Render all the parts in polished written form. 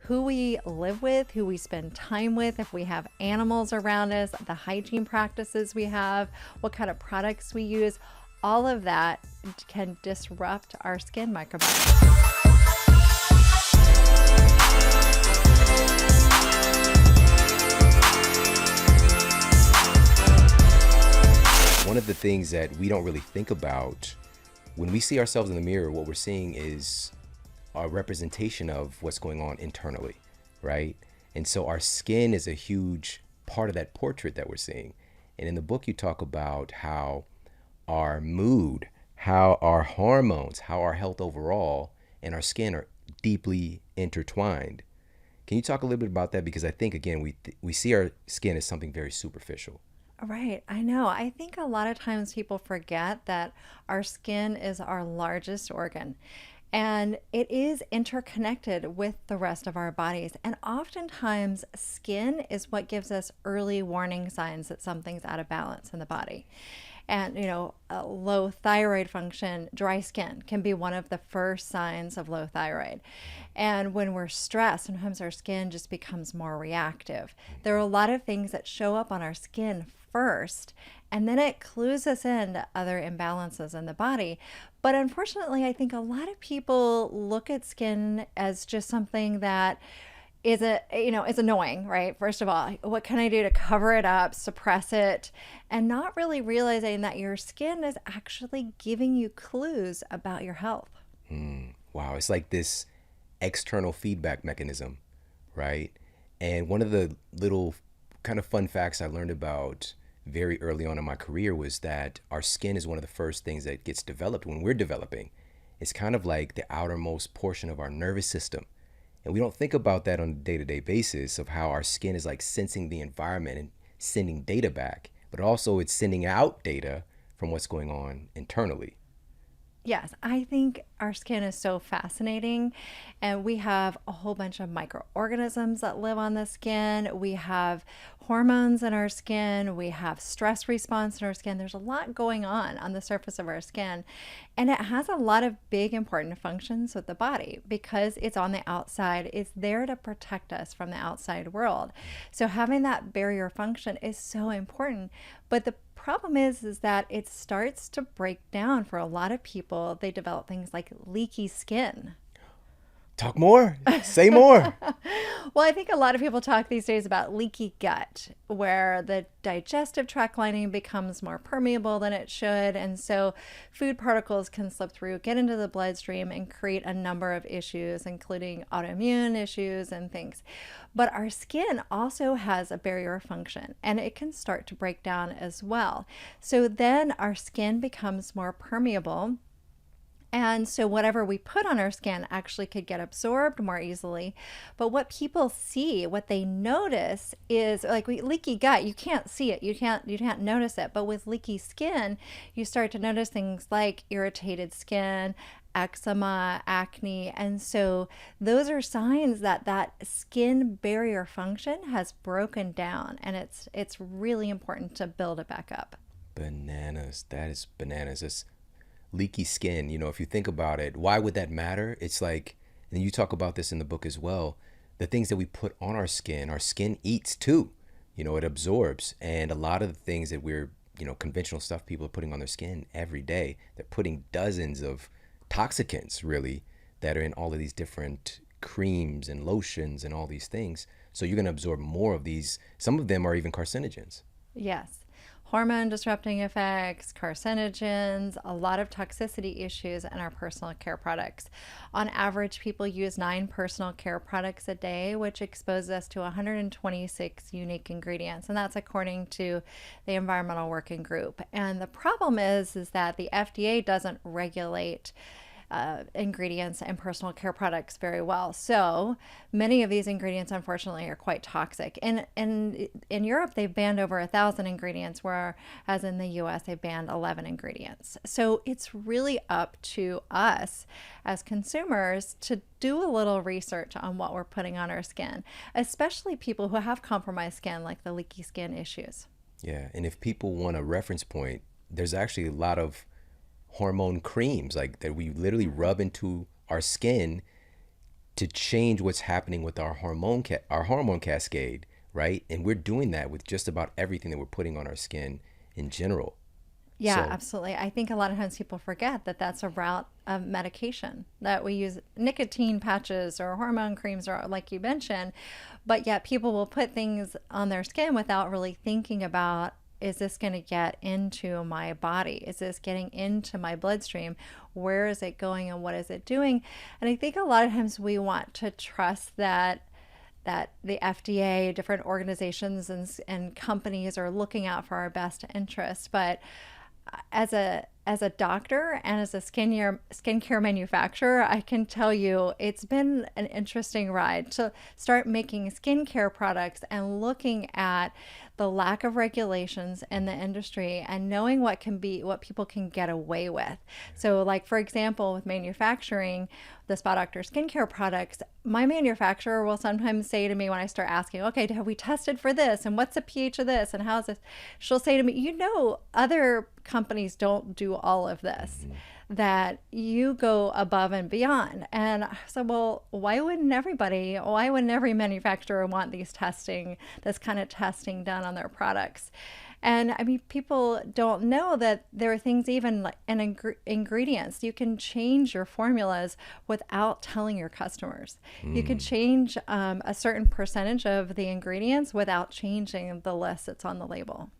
who we live with, who we spend time with, if we have animals around us, the hygiene practices we have, what kind of products we use, all of that can disrupt our skin microbiome. One of the things that we don't really think about when we see ourselves in the mirror, what we're seeing is a representation of what's going on internally, right? And so our skin is a huge part of that portrait that we're seeing. And in the book, you talk about how our mood, how our hormones, how our health overall, and our skin are deeply intertwined. Can you talk a little bit about that? Because I think, again, we see our skin as something very superficial. Right, I know. I think a lot of times people forget that our skin is our largest organ and it is interconnected with the rest of our bodies. And oftentimes, skin is what gives us early warning signs that something's out of balance in the body. And, low thyroid function, dry skin can be one of the first signs of low thyroid. And when we're stressed, sometimes our skin just becomes more reactive. There are a lot of things that show up on our skin first, and then it clues us into other imbalances in the body. But unfortunately, I think a lot of people look at skin as just something that is annoying, right? First of all, what can I do to cover it up, suppress it, and not really realizing that your skin is actually giving you clues about your health. Wow, it's like this external feedback mechanism, right? And one of the little kind of fun facts I learned about very early on in my career was that our skin is one of the first things that gets developed when we're developing. It's kind of like the outermost portion of our nervous system. And we don't think about that on a day-to-day basis of how our skin is like sensing the environment and sending data back, but also it's sending out data from what's going on internally. Yes, I think our skin is so fascinating, and we have a whole bunch of microorganisms that live on the skin. We have hormones in our skin. We have stress response in our skin. There's a lot going on the surface of our skin, and it has a lot of big important functions with the body because it's on the outside. It's there to protect us from the outside world. So having that barrier function is so important, but the problem is that it starts to break down for a lot of people. They develop things like leaky skin. Talk more, say more. Well, I think a lot of people talk these days about leaky gut, where the digestive tract lining becomes more permeable than it should. And so food particles can slip through, get into the bloodstream, and create a number of issues, including autoimmune issues and things. But our skin also has a barrier function, and it can start to break down as well. So then our skin becomes more permeable. And so whatever we put on our skin actually could get absorbed more easily. But what people see, what they notice is like leaky gut, you can't see it. You can't notice it. But with leaky skin, you start to notice things like irritated skin, eczema, acne. And so those are signs that that skin barrier function has broken down, and it's really important to build it back up. Bananas. That is bananas. It's leaky skin. If you think about it, why would that matter? It's like, and you talk about this in the book as well, the things that we put on our skin eats too. It absorbs. And a lot of the things that we're, conventional stuff people are putting on their skin every day, they're putting dozens of toxicants really that are in all of these different creams and lotions and all these things. So you're going to absorb more of these. Some of them are even carcinogens. Yes. Hormone disrupting effects, carcinogens, a lot of toxicity issues in our personal care products. On average, people use 9 personal care products a day, which exposes us to 126 unique ingredients. And that's according to the Environmental Working Group. And the problem is that the FDA doesn't regulate ingredients in personal care products very well. So many of these ingredients, unfortunately, are quite toxic. And in Europe, they've banned over 1,000 ingredients, whereas in the US, they've banned 11 ingredients. So it's really up to us as consumers to do a little research on what we're putting on our skin, especially people who have compromised skin, like the leaky skin issues. Yeah, and if people want a reference point, there's actually a lot of hormone creams like that we literally rub into our skin to change what's happening with our our hormone cascade, right? And we're doing that with just about everything that we're putting on our skin in general. Yeah, So, absolutely. I think a lot of times people forget that that's a route of medication, that we use nicotine patches or hormone creams, or like you mentioned, but yet people will put things on their skin without really thinking about, is this going to get into my body? Is this getting into my bloodstream? Where is it going and what is it doing? And I think a lot of times we want to trust that the FDA, different organizations and companies are looking out for our best interests. But as a doctor and as a skincare manufacturer, I can tell you it's been an interesting ride to start making skincare products and looking at the lack of regulations in the industry and knowing what people can get away with. So, like for example, with manufacturing the Spa Doctor skincare products, my manufacturer will sometimes say to me when I start asking, okay, have we tested for this? And what's the pH of this? And how's this? She'll say to me, other companies don't do all of this, that you go above and beyond. And so, well, why wouldn't every manufacturer want this kind of testing done on their products? And I mean, people don't know that there are things even like in ingredients. You can change your formulas without telling your customers. You can change a certain percentage of the ingredients without changing the list that's on the label.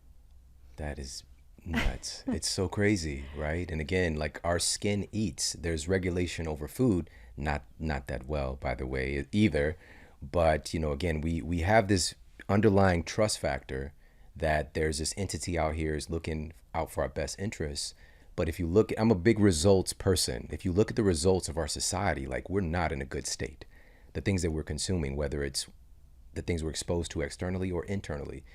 that is nuts. It's so crazy, right? And again, like our skin eats. There's regulation over food, not that well, by the way, either. But again, we have this underlying trust factor that there's this entity out here is looking out for our best interests. But if you look, I'm a big results person. If you look at the results of our society, like we're not in a good state. The things that we're consuming, whether it's the things we're exposed to externally or internally.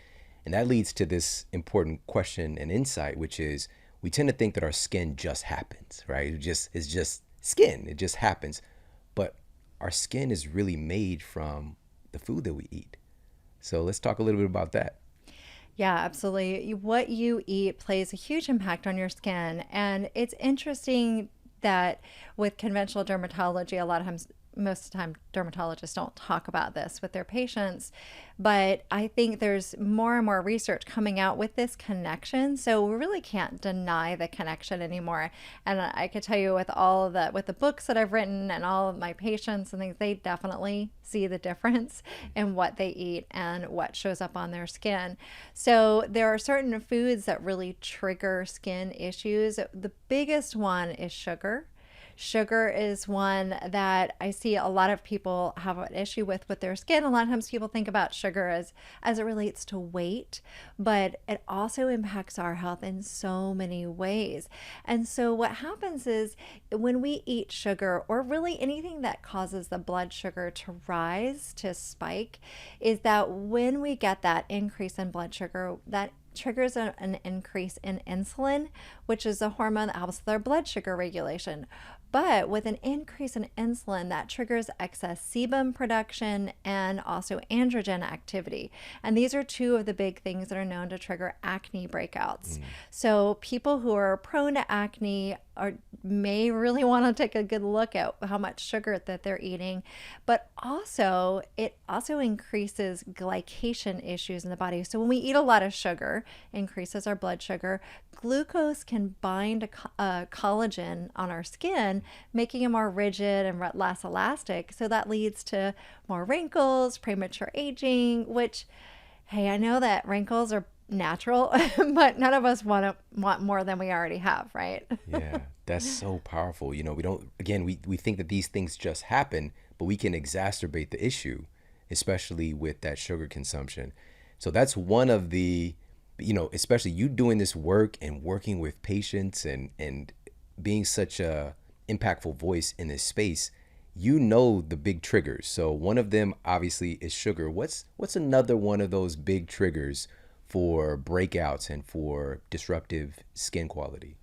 And that leads to this important question and insight, which is we tend to think that our skin just happens, right? It's just skin. It just happens. But our skin is really made from the food that we eat. So let's talk a little bit about that. Yeah, absolutely. What you eat plays a huge impact on your skin. And it's interesting that with conventional dermatology, a lot of times, most of the time, dermatologists don't talk about this with their patients. But I think there's more and more research coming out with this connection. So we really can't deny the connection anymore. And I could tell you with the books that I've written and all of my patients and things, they definitely see the difference in what they eat and what shows up on their skin. So there are certain foods that really trigger skin issues. The biggest one is sugar. Sugar is one that I see a lot of people have an issue with their skin. A lot of times people think about sugar as it relates to weight, but it also impacts our health in so many ways. And so what happens is when we eat sugar, or really anything that causes the blood sugar to rise, to spike, is that when we get that increase in blood sugar, that triggers an increase in insulin, which is a hormone that helps with our blood sugar regulation. But with an increase in insulin, that triggers excess sebum production and also androgen activity. And these are two of the big things that are known to trigger acne breakouts. So people who are prone to acne may really want to take a good look at how much sugar that they're eating. But also, it also increases glycation issues in the body. So when we eat a lot of sugar, increases our blood sugar. Glucose can bind a collagen on our skin, making it more rigid and less elastic. So that leads to more wrinkles, premature aging, which, hey, I know that wrinkles are natural, but none of us want more than we already have, right? Yeah, that's so powerful. We think that these things just happen, but we can exacerbate the issue, especially with that sugar consumption. So that's one of the, especially you doing this work and working with patients and being such a impactful voice in this space, the big triggers. So one of them obviously is sugar. What's another one of those big triggers for breakouts and for disruptive skin quality?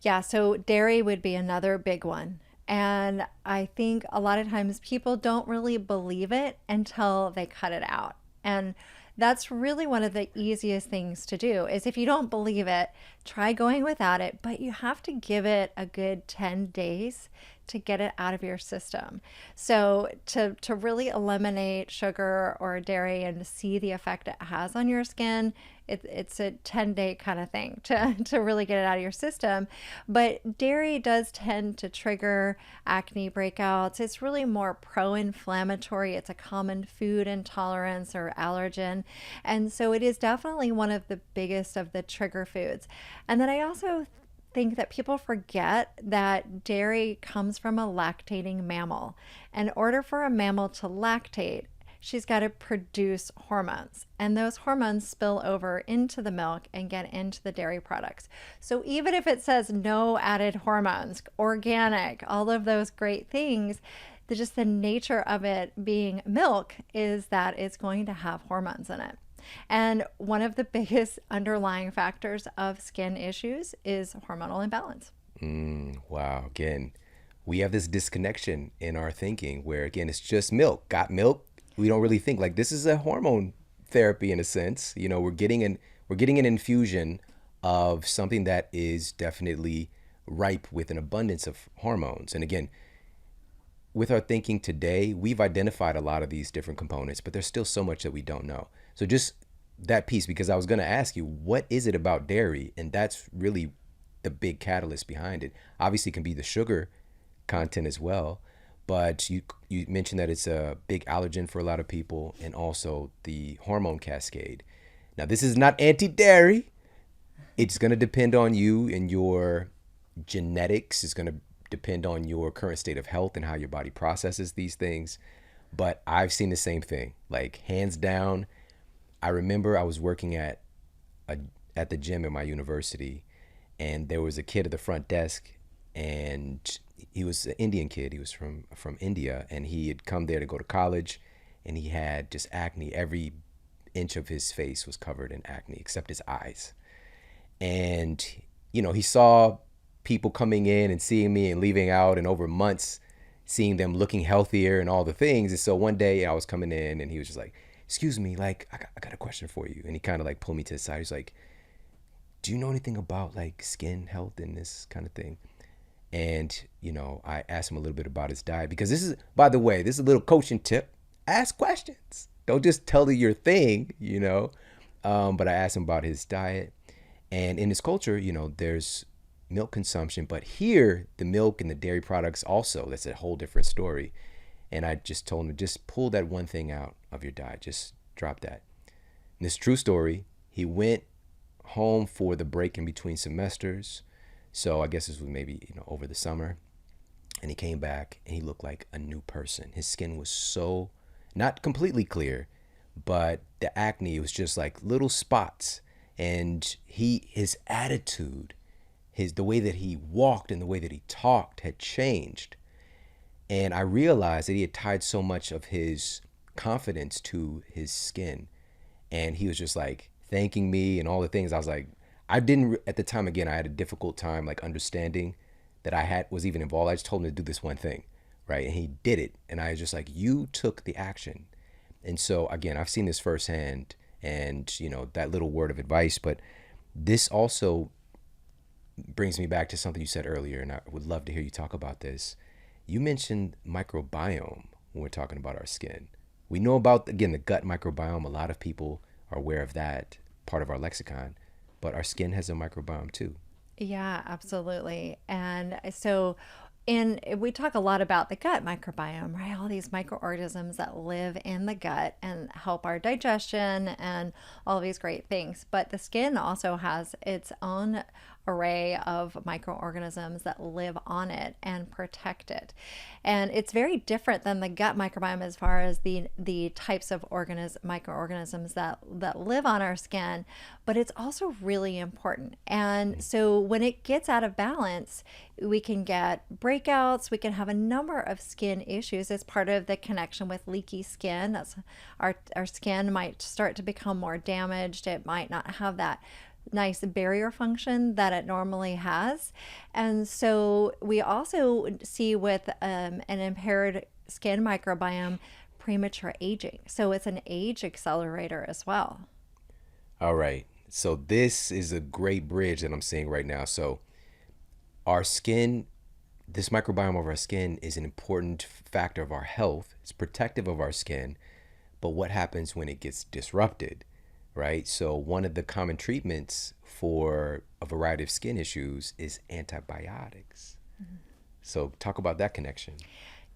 Yeah, so dairy would be another big one. And I think a lot of times people don't really believe it until they cut it out. And that's really one of the easiest things to do is if you don't believe it, try going without it, but you have to give it a good 10 days to get it out of your system. So to really eliminate sugar or dairy and see the effect it has on your skin, it's a 10-day kind of thing to really get it out of your system. But dairy does tend to trigger acne breakouts. It's really more pro-inflammatory. It's a common food intolerance or allergen. And so it is definitely one of the biggest of the trigger foods. And then I also think that people forget that dairy comes from a lactating mammal. In order for a mammal to lactate, she's got to produce hormones, and those hormones spill over into the milk and get into the dairy products. So even if it says no added hormones, organic, all of those great things, just the nature of it being milk is that it's going to have hormones in it. And one of the biggest underlying factors of skin issues is hormonal imbalance. Wow. Again, we have this disconnection in our thinking where, again, it's just milk. Got milk. We don't really think like this is a hormone therapy in a sense. You know, we're getting an infusion of something that is definitely ripe with an abundance of hormones. And again, with our thinking today, we've identified a lot of these different components, but there's still so much that we don't know. So just that piece, because I was going to ask you, what is it about dairy? And that's really the big catalyst behind it. Obviously, it can be the sugar content as well, but you mentioned that it's a big allergen for a lot of people, and also the hormone cascade. Now, this is not anti-dairy. It's going to depend on you and your genetics. It's going to depend on your current state of health and how your body processes these things. But I've seen the same thing, like hands down. I remember I was working at the gym at my university, and there was a kid at the front desk, and he was an Indian kid. He was from India, and he had come there to go to college, and he had just acne. Every inch of his face was covered in acne except his eyes. And, you know, he saw people coming in and seeing me and leaving out, and over months seeing them looking healthier and all the things. And so one day I was coming in, and he was just like, excuse me, like, I got a question for you. And he kind of like pulled me to the side. He's like, do you know anything about like skin health and this kind of thing? And, you know, I asked him a little bit about his diet, because this is, by the way, this is a little coaching tip. Ask questions. Don't just tell you your thing, you know. But I asked him about his diet. And in his culture, you know, there's milk consumption. But here, the milk and the dairy products also, that's a whole different story. And I just told him, just pull that one thing out of your diet. Just drop that. And this true story, he went home for the break in between semesters. So I guess this was maybe, you know, over the summer. And he came back and he looked like a new person. His skin was so, not completely clear, but the acne was just like little spots. And his attitude, the way that he walked and the way that he talked had changed. And I realized that he had tied so much of his confidence to his skin. And he was just like thanking me and all the things. I was like, I didn't, at the time, again, I had a difficult time like understanding that was even involved. I just told him to do this one thing, right? And he did it. And I was just like, you took the action. And so again, I've seen this firsthand, and, you know, that little word of advice, but this also brings me back to something you said earlier, and I would love to hear you talk about this. You mentioned microbiome when we're talking about our skin. We know about, again, the gut microbiome. A lot of people are aware of that, part of our lexicon, but our skin has a microbiome too. Yeah, absolutely. And so we talk a lot about the gut microbiome, right? All these microorganisms that live in the gut and help our digestion and all these great things. But the skin also has its own array of microorganisms that live on it and protect it. And it's very different than the gut microbiome as far as the types of microorganisms that live on our skin, but it's also really important. And so when it gets out of balance, we can get breakouts, we can have a number of skin issues as part of the connection with leaky skin. That's our skin might start to become more damaged. It might not have that nice barrier function that it normally has. And so we also see with an impaired skin microbiome premature aging. So it's an age accelerator as well. All right. So this is a great bridge that I'm seeing right now. So our skin this microbiome of our skin is an important factor of our health. It's protective of our skin, but what happens when it gets disrupted, right? So one of the common treatments for a variety of skin issues is antibiotics. So talk about that connection.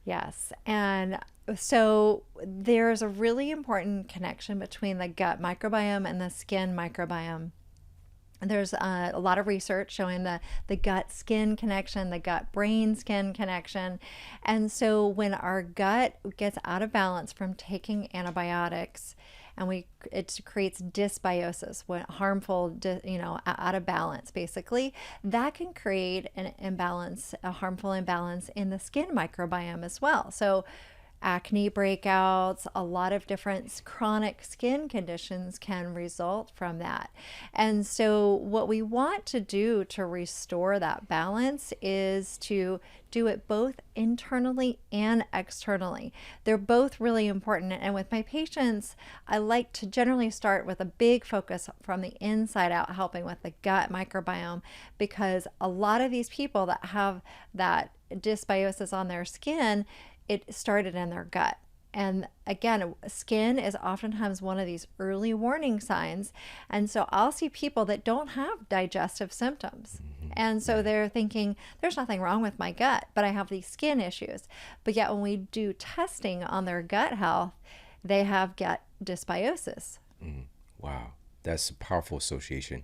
Yes. And so there's a really important connection between the gut microbiome and the skin microbiome. There's a lot of research showing the gut skin connection, the gut brain skin connection. And so when our gut gets out of balance from taking antibiotics, and it creates dysbiosis, when harmful, out of balance, basically, that can create an imbalance, a harmful imbalance in the skin microbiome as well. So acne breakouts, a lot of different chronic skin conditions can result from that. And so what we want to do to restore that balance is to do it both internally and externally. They're both really important. And with my patients, I like to generally start with a big focus from the inside out, helping with the gut microbiome, because a lot of these people that have that dysbiosis on their skin, it started in their gut. And again, skin is oftentimes one of these early warning signs. And so I'll see people that don't have digestive symptoms. And so they're thinking, there's nothing wrong with my gut, but I have these skin issues. But yet when we do testing on their gut health, they have gut dysbiosis. Wow, that's a powerful association.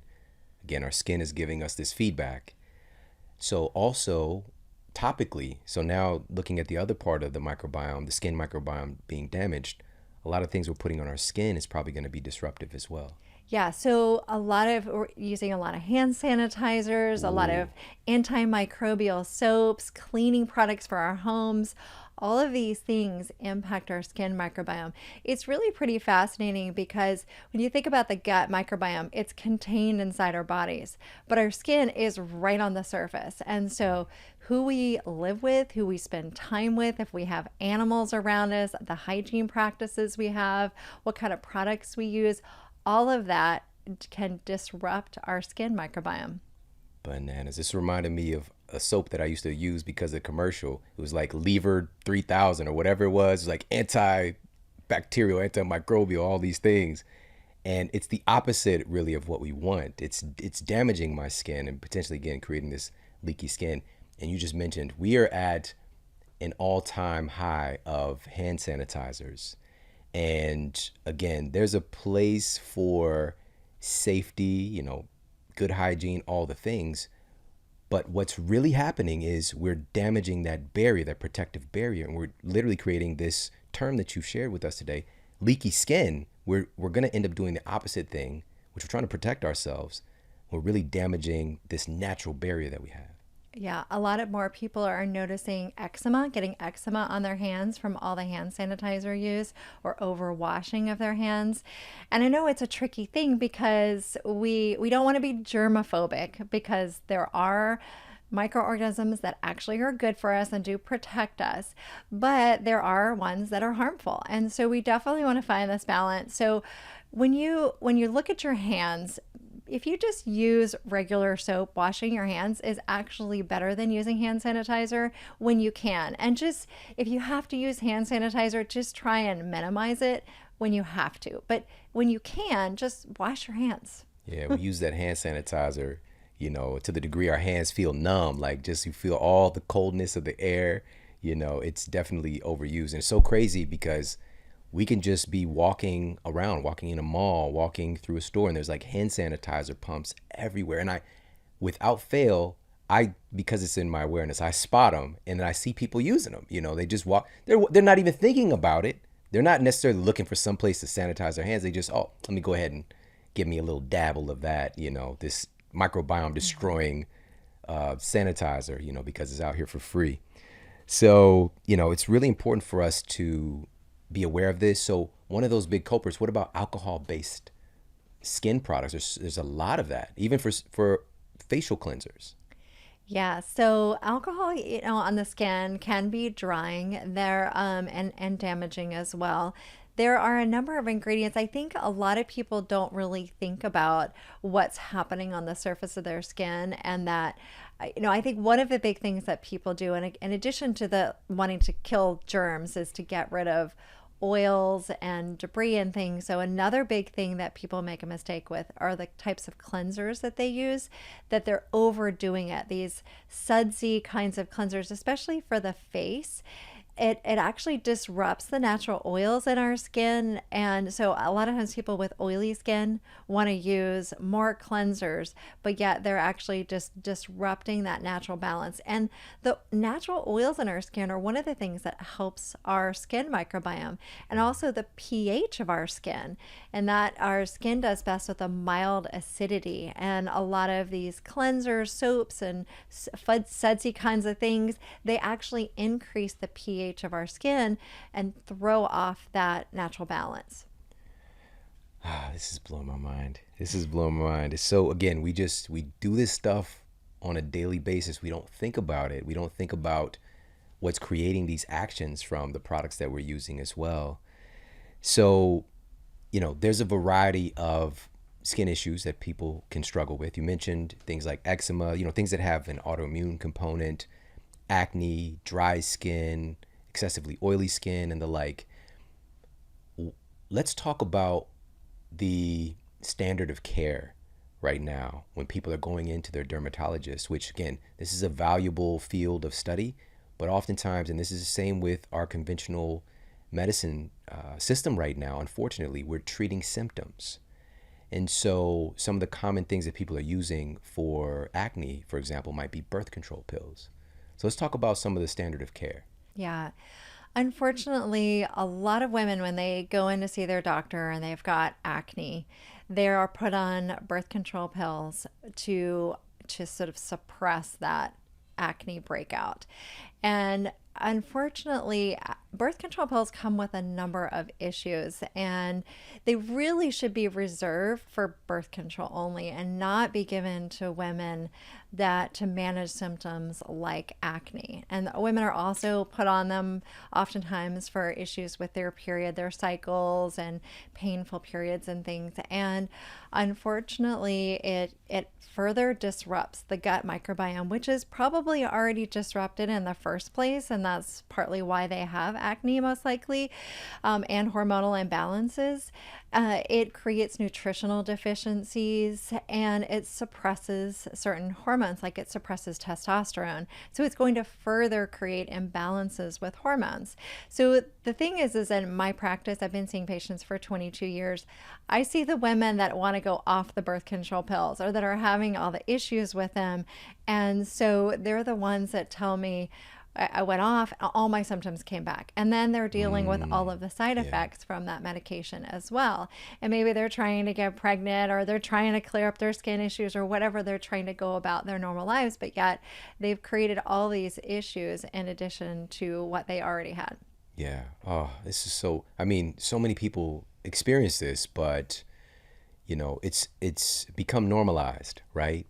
Again, our skin is giving us this feedback. So also, topically, so now looking at the other part of the microbiome, the skin microbiome being damaged, a lot of things we're putting on our skin is probably going to be disruptive as well. Yeah, so we're using a lot of hand sanitizers, a lot of antimicrobial soaps, cleaning products for our homes. All of these things impact our skin microbiome. It's really pretty fascinating because when you think about the gut microbiome, it's contained inside our bodies, but our skin is right on the surface. And so who we live with, who we spend time with, if we have animals around us, the hygiene practices we have, what kind of products we use, all of that can disrupt our skin microbiome. Bananas. This reminded me of a soap that I used to use because of the commercial. It was like Lever 3000 or whatever it was. It was like antibacterial, antimicrobial, all these things. And it's the opposite really of what we want. It's damaging my skin and potentially, again, creating this leaky skin. And you just mentioned we are at an all-time high of hand sanitizers. And again, there's a place for safety, good hygiene, all the things. But what's really happening is we're damaging that barrier, that protective barrier. And we're literally creating this term that you shared with us today, leaky skin. We're going to end up doing the opposite thing, which we're trying to protect ourselves. We're really damaging this natural barrier that we have. Yeah, a lot of more people are noticing eczema, getting eczema on their hands from all the hand sanitizer use or overwashing of their hands. And I know it's a tricky thing because we don't want to be germophobic, because there are microorganisms that actually are good for us and do protect us, but there are ones that are harmful. And so we definitely want to find this balance. So when you look at your hands, if you just use regular soap, washing your hands is actually better than using hand sanitizer when you can. And just, if you have to use hand sanitizer, just try and minimize it when you have to. But when you can, just wash your hands. Yeah, we use that hand sanitizer, to the degree our hands feel numb, like just you feel all the coldness of the air, it's definitely overused. And it's so crazy because we can just be walking around, walking in a mall, walking through a store, and there's like hand sanitizer pumps everywhere. And without fail, because it's in my awareness, I spot them and then I see people using them. They just walk, they're not even thinking about it. They're not necessarily looking for some place to sanitize their hands. They just, let me go ahead and give me a little dabble of that, this microbiome destroying sanitizer, because it's out here for free. So, it's really important for us to be aware of this. So one of those big culprits, what about alcohol-based skin products? There's a lot of that, even for facial cleansers. Yeah, so alcohol, on the skin can be drying there, and damaging as well. there are a number of ingredients. I think a lot of people don't really think about what's happening on the surface of their skin, and that, I think one of the big things that people do, in addition to the wanting to kill germs, is to get rid of oils and debris and things. So another big thing that people make a mistake with are the types of cleansers that they use, that they're overdoing it. These sudsy kinds of cleansers, especially for the face, it actually disrupts the natural oils in our skin. And so a lot of times people with oily skin want to use more cleansers, but yet they're actually just disrupting that natural balance. And the natural oils in our skin are one of the things that helps our skin microbiome, and also the pH of our skin, and that our skin does best with a mild acidity. And a lot of these cleansers, soaps, and sudsy kinds of things, they actually increase the pH of our skin and throw off that natural balance. This is blowing my mind. This is blowing my mind. It's so, again, we do this stuff on a daily basis. We don't think about it. We don't think about what's creating these actions from the products that we're using as well. So, there's a variety of skin issues that people can struggle with. You mentioned things like eczema, things that have an autoimmune component, acne, dry skin, excessively oily skin, and the like. Let's talk about the standard of care right now when people are going into their dermatologist, which, again, this is a valuable field of study, but oftentimes, and this is the same with our conventional medicine system right now, unfortunately, we're treating symptoms. And so some of the common things that people are using for acne, for example, might be birth control pills. So let's talk about some of the standard of care. Yeah. Unfortunately, a lot of women, when they go in to see their doctor and they've got acne, they are put on birth control pills to sort of suppress that acne breakout. And unfortunately, birth control pills come with a number of issues, and they really should be reserved for birth control only and not be given to women to manage symptoms like acne. And women are also put on them oftentimes for issues with their period, their cycles, and painful periods and things. And unfortunately, it further disrupts the gut microbiome, which is probably already disrupted in the first place, and that's partly why they have acne, most likely, and hormonal imbalances. It creates nutritional deficiencies, and it suppresses certain hormones, like it suppresses testosterone. So it's going to further create imbalances with hormones. So the thing is in my practice, I've been seeing patients for 22 years. I see the women that want to go off the birth control pills, or that are having all the issues with them. And so they're the ones that tell me, I went off, all my symptoms came back. And then they're dealing with all of the side effects from that medication as well. And maybe they're trying to get pregnant, or they're trying to clear up their skin issues, or whatever they're trying to go about their normal lives. But yet they've created all these issues in addition to what they already had. Yeah. Oh, this is so many people experience this, but it's become normalized, right?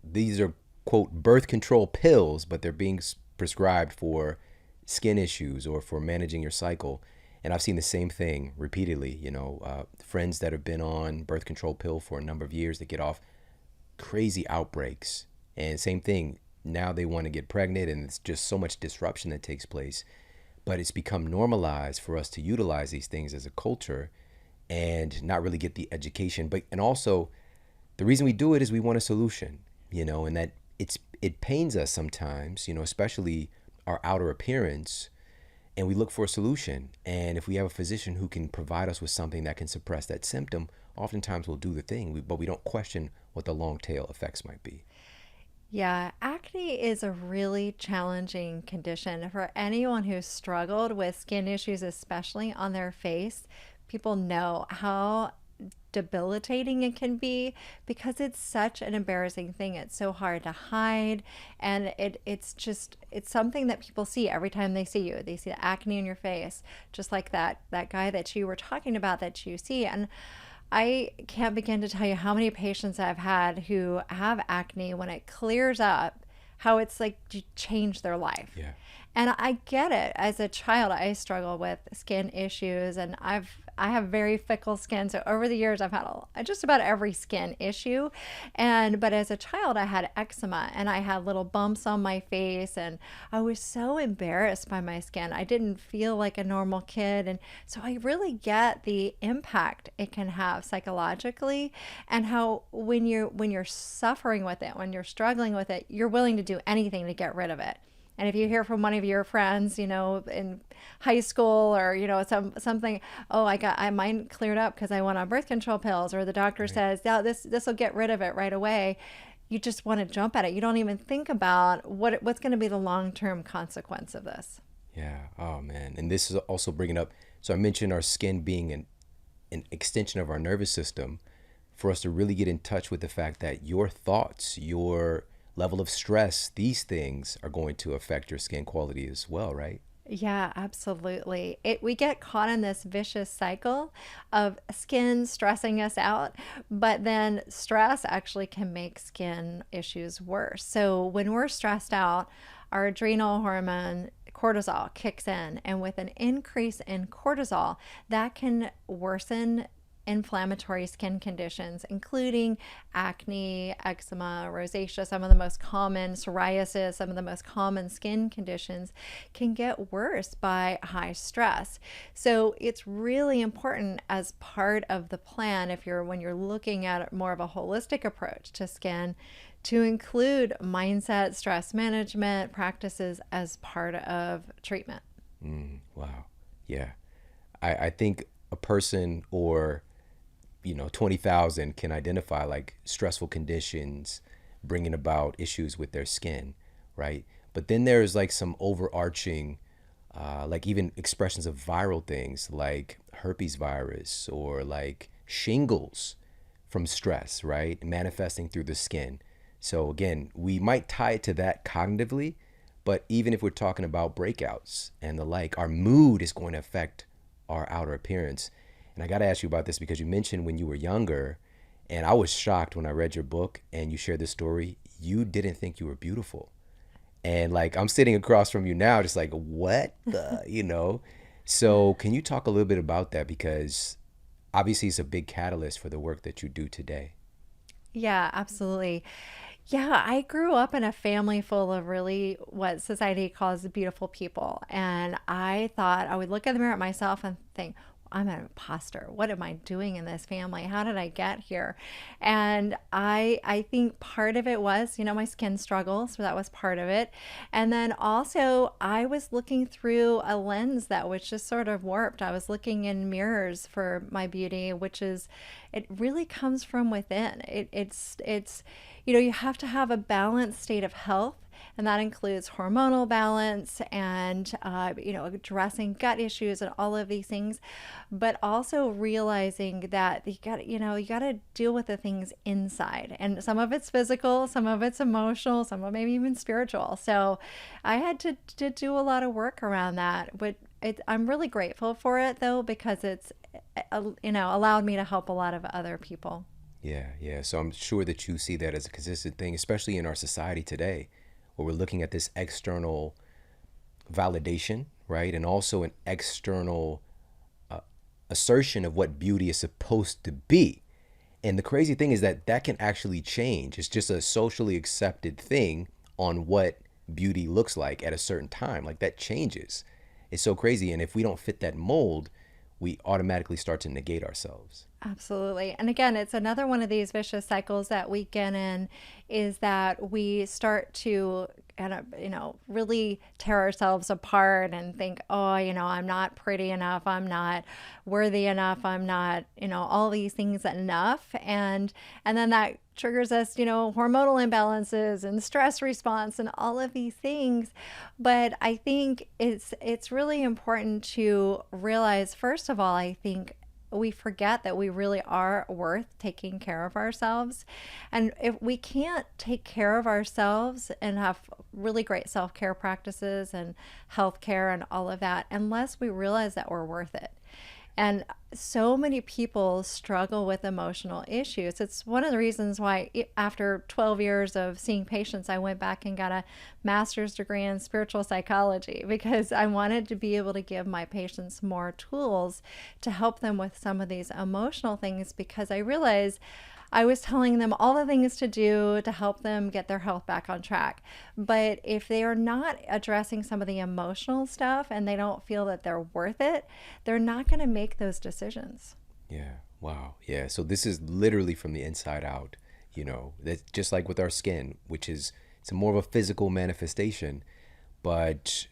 These are, quote, birth control pills, but they're being prescribed for skin issues or for managing your cycle. And I've seen the same thing repeatedly. Friends that have been on birth control pill for a number of years, that get off, crazy outbreaks. And same thing, now they want to get pregnant, and it's just so much disruption that takes place. But it's become normalized for us to utilize these things as a culture and not really get the education. And also, the reason we do it is we want a solution, and that it pains us sometimes, especially our outer appearance, and we look for a solution. And if we have a physician who can provide us with something that can suppress that symptom, oftentimes we'll do the thing, but we don't question what the long tail effects might be. Yeah, acne is a really challenging condition for anyone who's struggled with skin issues, especially on their face. People know how debilitating it can be, because it's such an embarrassing thing. It's so hard to hide, and it's something that people see every time they see you. They see the acne in your face, just like that guy that you were talking about that you see. And I can't begin to tell you how many patients I've had who have acne, when it clears up, how it's like to change their life. Yeah. And I get it. As a child, I struggle with skin issues, and I have very fickle skin. So over the years, I've had just about every skin issue. And but as a child, I had eczema, and I had little bumps on my face, and I was so embarrassed by my skin. I didn't feel like a normal kid, and so I really get the impact it can have psychologically, and how when you're suffering with it, when you're struggling with it, you're willing to do anything to get rid of it. And if you hear from one of your friends, in high school, or something, oh, I mine cleared up because I went on birth control pills, or the doctor Right. says, yeah, this will get rid of it right away. You just want to jump at it. You don't even think about what's going to be the long-term consequence of this. Yeah. Oh man. And this is also bringing up. So I mentioned our skin being an extension of our nervous system. For us to really get in touch with the fact that your thoughts, your level of stress, these things are going to affect your skin quality as well, right? Yeah, absolutely. We get caught in this vicious cycle of skin stressing us out, but then stress actually can make skin issues worse. So when we're stressed out, our adrenal hormone cortisol kicks in, and with an increase in cortisol, that can worsen inflammatory skin conditions, including acne, eczema, rosacea, some of the most common, psoriasis, some of the most common skin conditions can get worse by high stress. So it's really important as part of the plan, when you're looking at more of a holistic approach to skin, to include mindset, stress management practices as part of treatment. Wow. Yeah. I think a person or 20,000 can identify like stressful conditions bringing about issues with their skin, right? But then there's like some overarching, like even expressions of viral things like herpes virus or like shingles from stress, right? Manifesting through the skin. So again, we might tie it to that cognitively, but even if we're talking about breakouts and the like, our mood is going to affect our outer appearance. And I got to ask you about this because you mentioned when you were younger, and I was shocked when I read your book and you shared this story. You didn't think you were beautiful. And like I'm sitting across from you now, just like, what the? So can you talk a little bit about that? Because obviously it's a big catalyst for the work that you do today. Yeah, absolutely. Yeah, I grew up in a family full of really what society calls beautiful people. And I thought I would look in the mirror at myself and think, I'm an imposter. What am I doing in this family? How did I get here? And I think part of it was, my skin struggle. So that was part of it. And then also I was looking through a lens that was just sort of warped. I was looking in mirrors for my beauty, it really comes from within. It's you have to have a balanced state of health, and that includes hormonal balance and addressing gut issues and all of these things, but also realizing that you got to deal with the things inside, and some of it's physical, some of it's emotional, some of maybe even spiritual. So I had to do a lot of work around that, but I'm really grateful for it though, because it's allowed me to help a lot of other people. Yeah, yeah. So I'm sure that you see that as a consistent thing, especially in our society today, where we're looking at this external validation, right? And also an external assertion of what beauty is supposed to be. And the crazy thing is that that can actually change. It's just a socially accepted thing on what beauty looks like at a certain time. Like that changes. It's so crazy. And if we don't fit that mold, we automatically start to negate ourselves. Absolutely. And again, it's another one of these vicious cycles that we get in, is that we start to kind of, really tear ourselves apart and think, oh, I'm not pretty enough. I'm not worthy enough. I'm not, all these things enough. And then that triggers us, hormonal imbalances and stress response and all of these things. But I think it's really important to realize, first of all, I think we forget that we really are worth taking care of ourselves. And if we can't take care of ourselves and have really great self-care practices and health care and all of that, unless we realize that we're worth it. And so many people struggle with emotional issues. It's one of the reasons why, after 12 years of seeing patients, I went back and got a master's degree in spiritual psychology, because I wanted to be able to give my patients more tools to help them with some of these emotional things, because I realized I was telling them all the things to do to help them get their health back on track. But if they are not addressing some of the emotional stuff and they don't feel that they're worth it, they're not going to make those decisions. Yeah. Wow. Yeah. So this is literally from the inside out, that's just like with our skin, which is, it's more of a physical manifestation, but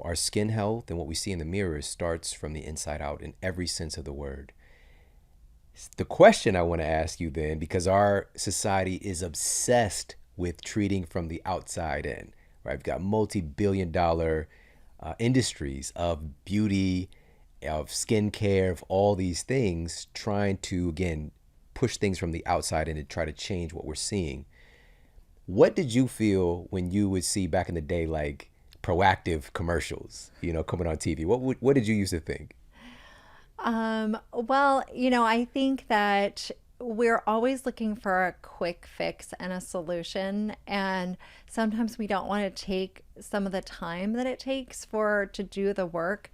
our skin health and what we see in the mirror starts from the inside out in every sense of the word. The question I want to ask you then, because our society is obsessed with treating from the outside in, right? We've got multi-billion-dollar industries of beauty, of skincare, of all these things, trying to, again, push things from the outside in to try to change what we're seeing. What did you feel when you would see back in the day, like proactive commercials, coming on TV? What did you used to think? Well, I think that we're always looking for a quick fix and a solution. And sometimes we don't want to take some of the time that it takes to do the work.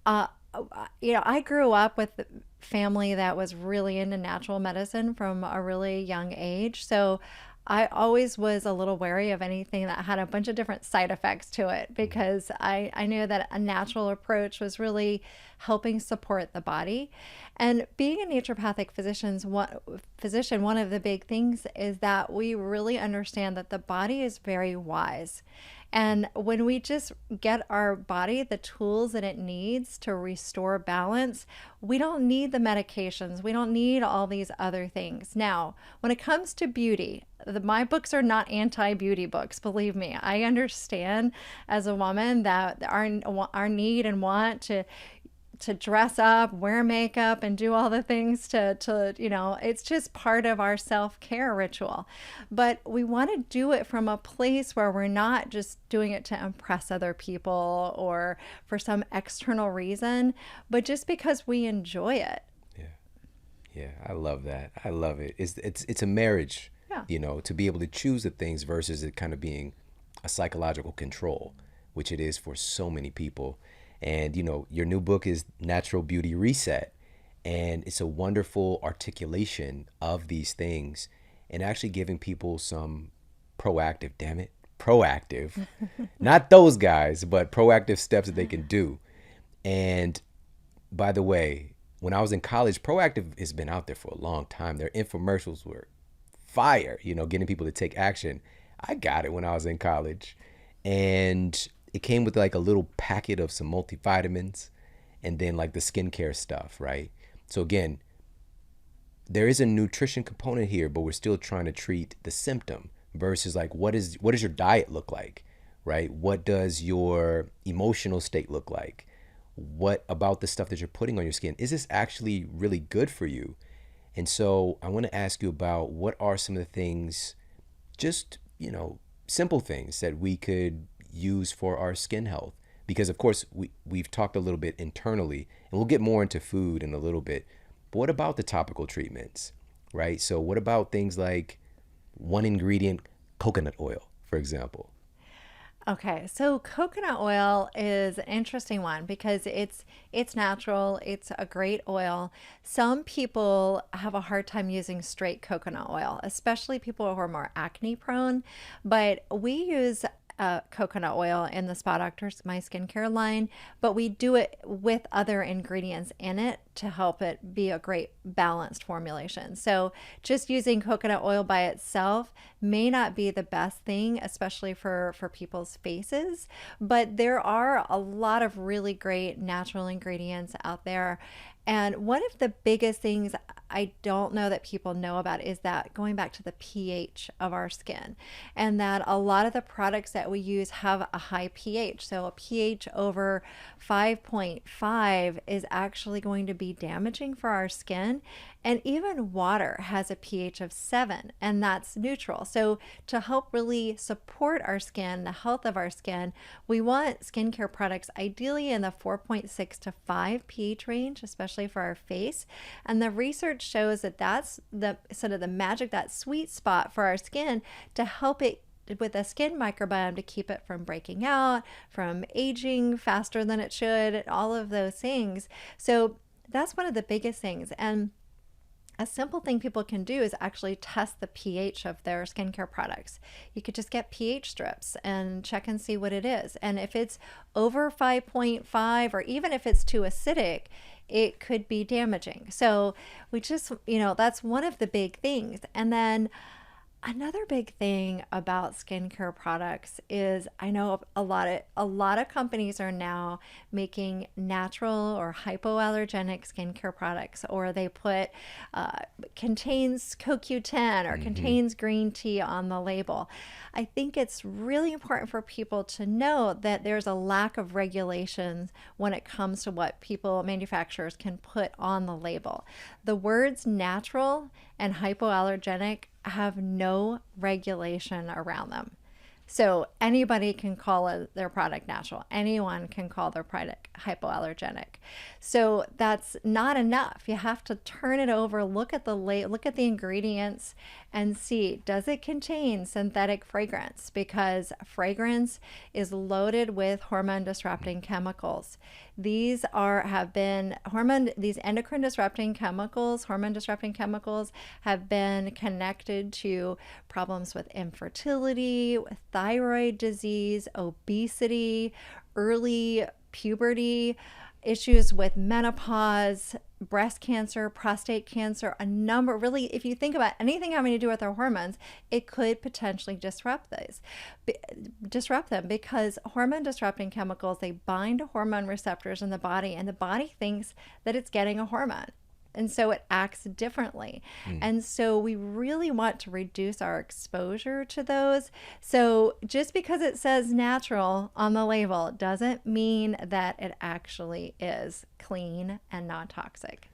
Uh, I grew up with a family that was really into natural medicine from a really young age. So I always was a little wary of anything that had a bunch of different side effects to it, because I knew that a natural approach was really helping support the body. And being a naturopathic physician, one of the big things is that we really understand that the body is very wise. And when we just get our body the tools that it needs to restore balance, we don't need the medications. We don't need all these other things. Now, when it comes to beauty, my books are not anti-beauty books. Believe me, I understand as a woman that our need and want to dress up, wear makeup, and do all the things it's just part of our self-care ritual. But we want to do it from a place where we're not just doing it to impress other people or for some external reason, but just because we enjoy it. Yeah. Yeah. I love that. I love it. It's a marriage, Yeah. to be able to choose the things versus it kind of being a psychological control, which it is for so many people. And, your new book is Natural Beauty Reset. And it's a wonderful articulation of these things and actually giving people some proactive, damn it, proactive, not those guys, but proactive steps that they can do. And by the way, when I was in college, proactive has been out there for a long time. Their infomercials were fire, getting people to take action. I got it when I was in college. And it came with like a little packet of some multivitamins and then like the skincare stuff, right? So again, there is a nutrition component here, but we're still trying to treat the symptom versus like what does your diet look like, right? What does your emotional state look like? What about the stuff that you're putting on your skin? Is this actually really good for you? And so I want to ask you about what are some of the things, just, simple things that we could use for our skin health, because of course we've talked a little bit internally and we'll get more into food in a little bit, but what about the topical treatments, right? So what about things like one ingredient coconut oil, for example? Okay, so coconut oil is an interesting one because it's natural, it's a great oil. Some people have a hard time using straight coconut oil, especially people who are more acne prone, but we use coconut oil in the Spa Doctors My Skincare line, but we do it with other ingredients in it to help it be a great balanced formulation. So just using coconut oil by itself may not be the best thing, especially for people's faces, but there are a lot of really great natural ingredients out there. And one of the biggest things I don't know that people know about is that going back to the pH of our skin, and that a lot of the products that we use have a high pH. So a pH over 5.5 is actually going to be damaging for our skin. And even water has a pH of 7, and that's neutral. So, to help really support our skin, the health of our skin, we want skincare products ideally in the 4.6 to 5 pH range, especially for our face. And the research shows that that's the sort of the magic, that sweet spot for our skin to help it with a skin microbiome to keep it from breaking out, from aging faster than it should, all of those things. So that's one of the biggest things. And a simple thing people can do is actually test the pH of their skincare products. You could just get pH strips and check and see what it is. And if it's over 5.5, or even if it's too acidic, it could be damaging. So we just, that's one of the big things. And then another big thing about skincare products is I know a lot of companies are now making natural or hypoallergenic skincare products, or they put contains CoQ10 or contains green tea on the label. I think it's really important for people to know that there's a lack of regulations when it comes to what manufacturers can put on the label. The words natural and hypoallergenic have no regulation around them. So anybody can call their product natural. Anyone can call their product hypoallergenic. So that's not enough. You have to turn it over, look at the ingredients and see, does it contain synthetic fragrance? Because fragrance is loaded with hormone disrupting chemicals. These these endocrine disrupting chemicals, hormone disrupting chemicals have been connected to problems with infertility, with thyroid disease, obesity, early puberty, issues with menopause, breast cancer, prostate cancer, a number. Really, if you think about anything having to do with our hormones, it could potentially disrupt them, because hormone disrupting chemicals, they bind to hormone receptors in the body, and the body thinks that it's getting a hormone. And so it acts differently. And so we really want to reduce our exposure to those. So just because it says natural on the label doesn't mean that it actually is clean and non-toxic.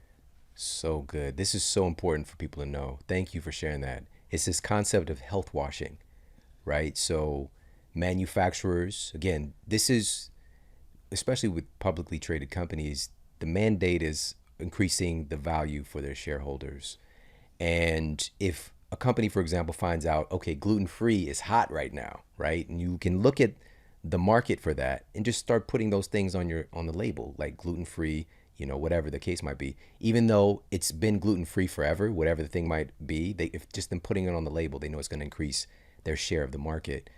So good. This is so important for people to know. Thank you for sharing that. It's this concept of health washing, right? So manufacturers, again, this is, especially with publicly traded companies, the mandate is increasing the value for their shareholders. And if a company, for example, finds out, okay, gluten-free is hot right now, right? And you can look at the market for that and just start putting those things on the label, like gluten-free, whatever the case might be. Even though it's been gluten-free forever, whatever the thing might be, if just them putting it on the label, they know it's going to increase their share of the market.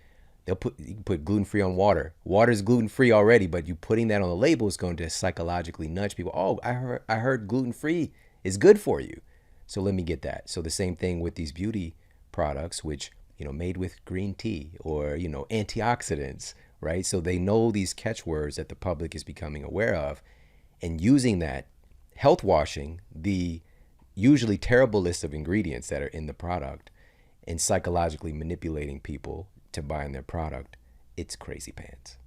You can put gluten-free on water. Water's gluten-free already, but you putting that on the label is going to psychologically nudge people. Oh, I heard gluten-free is good for you, so let me get that. So the same thing with these beauty products, which, made with green tea or, antioxidants, right? So they know these catchwords that the public is becoming aware of, and using that, health washing the usually terrible list of ingredients that are in the product and psychologically manipulating people to buying their product. It's crazy pants.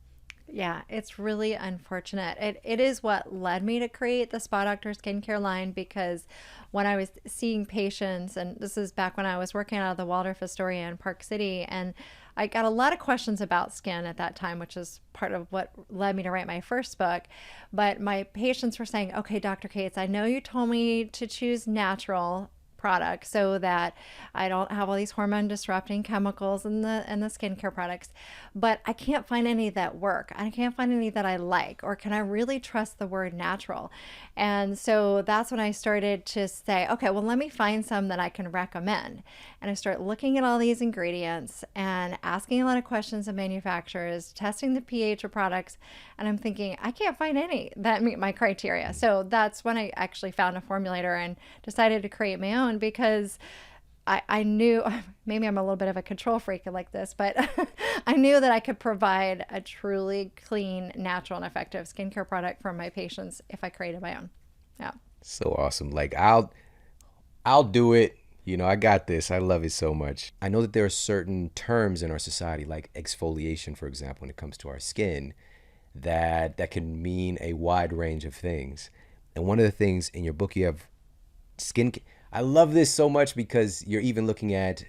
Yeah, it's really unfortunate. It is what led me to create the Spa Doctor skincare line, because when I was seeing patients, and this is back when I was working out of the Waldorf Astoria in Park City, and I got a lot of questions about skin at that time, which is part of what led me to write my first book. But my patients were saying, okay, Dr. Cates, I know you told me to choose natural product so that I don't have all these hormone disrupting chemicals in the skincare products, but I can't find any that work. I can't find any that I like, or can I really trust the word natural? And so that's when I started to say, okay, well, let me find some that I can recommend. And I start looking at all these ingredients and asking a lot of questions of manufacturers, testing the pH of products, and I'm thinking, I can't find any that meet my criteria. So that's when I actually found a formulator and decided to create my own, because I knew, maybe I'm a little bit of a control freak like this, but I knew that I could provide a truly clean, natural, and effective skincare product for my patients if I created my own. Yeah. So awesome. Like I'll do it. I got this. I love it so much. I know that there are certain terms in our society, like exfoliation, for example, when it comes to our skin, that can mean a wide range of things. And one of the things in your book, you have skin. I love this so much because you're even looking at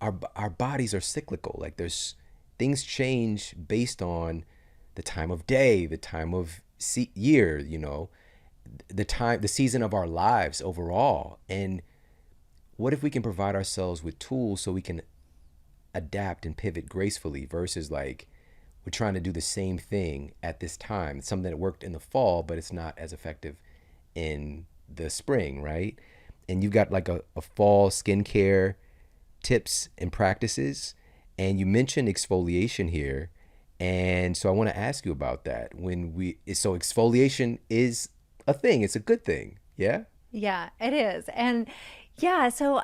our bodies are cyclical. Like there's things change based on the time of day, the time of year, the season of our lives overall. And what if we can provide ourselves with tools so we can adapt and pivot gracefully versus like we're trying to do the same thing at this time. It's something that worked in the fall, but it's not as effective in the spring, right? And you've got like a fall skincare tips and practices. And you mentioned exfoliation here. And so I want to ask you about that. So exfoliation is a thing, it's a good thing. Yeah. Yeah, it is. And yeah, so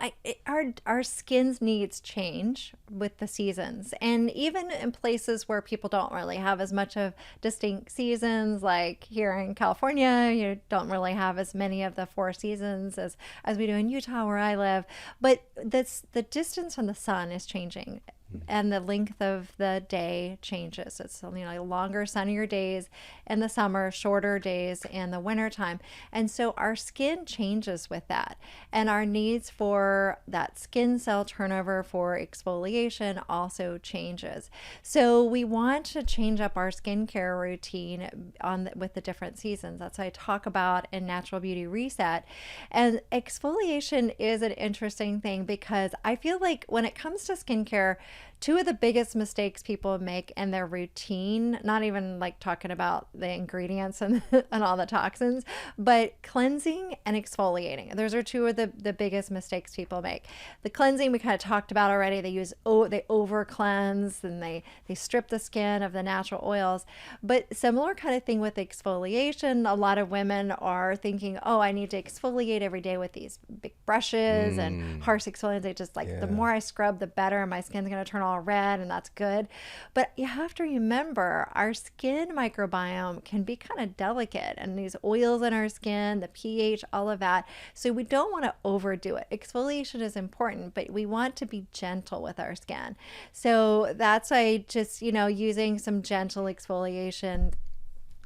our skin's needs change with the seasons. And even in places where people don't really have as much of distinct seasons, like here in California, you don't really have as many of the four seasons as we do in Utah where I live. But the distance from the sun is changing and the length of the day changes. It's longer, sunnier days in the summer, shorter days in the wintertime. And so our skin changes with that. And our needs for that skin cell turnover for exfoliation also changes. So we want to change up our skincare routine with the different seasons. That's what I talk about in Natural Beauty Reset. And exfoliation is an interesting thing because I feel like when it comes to skincare, two of the biggest mistakes people make in their routine, not even like talking about the ingredients and, and all the toxins, but cleansing and exfoliating. Those are two of the biggest mistakes people make. The cleansing we kind of talked about already. They over cleanse and they strip the skin of the natural oils. But similar kind of thing with exfoliation. A lot of women are thinking, oh, I need to exfoliate every day with these big brushes and harsh exfoliants. They just like the more I scrub, the better, and my skin's going to turn all red, and that's good. But you have to remember our skin microbiome can be kind of delicate, and these oils in our skin, the pH, all of that. So we don't want to overdo it. Exfoliation is important, but we want to be gentle with our skin. So that's why just, using some gentle exfoliation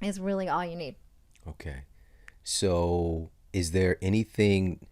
is really all you need. Okay. So is there anything,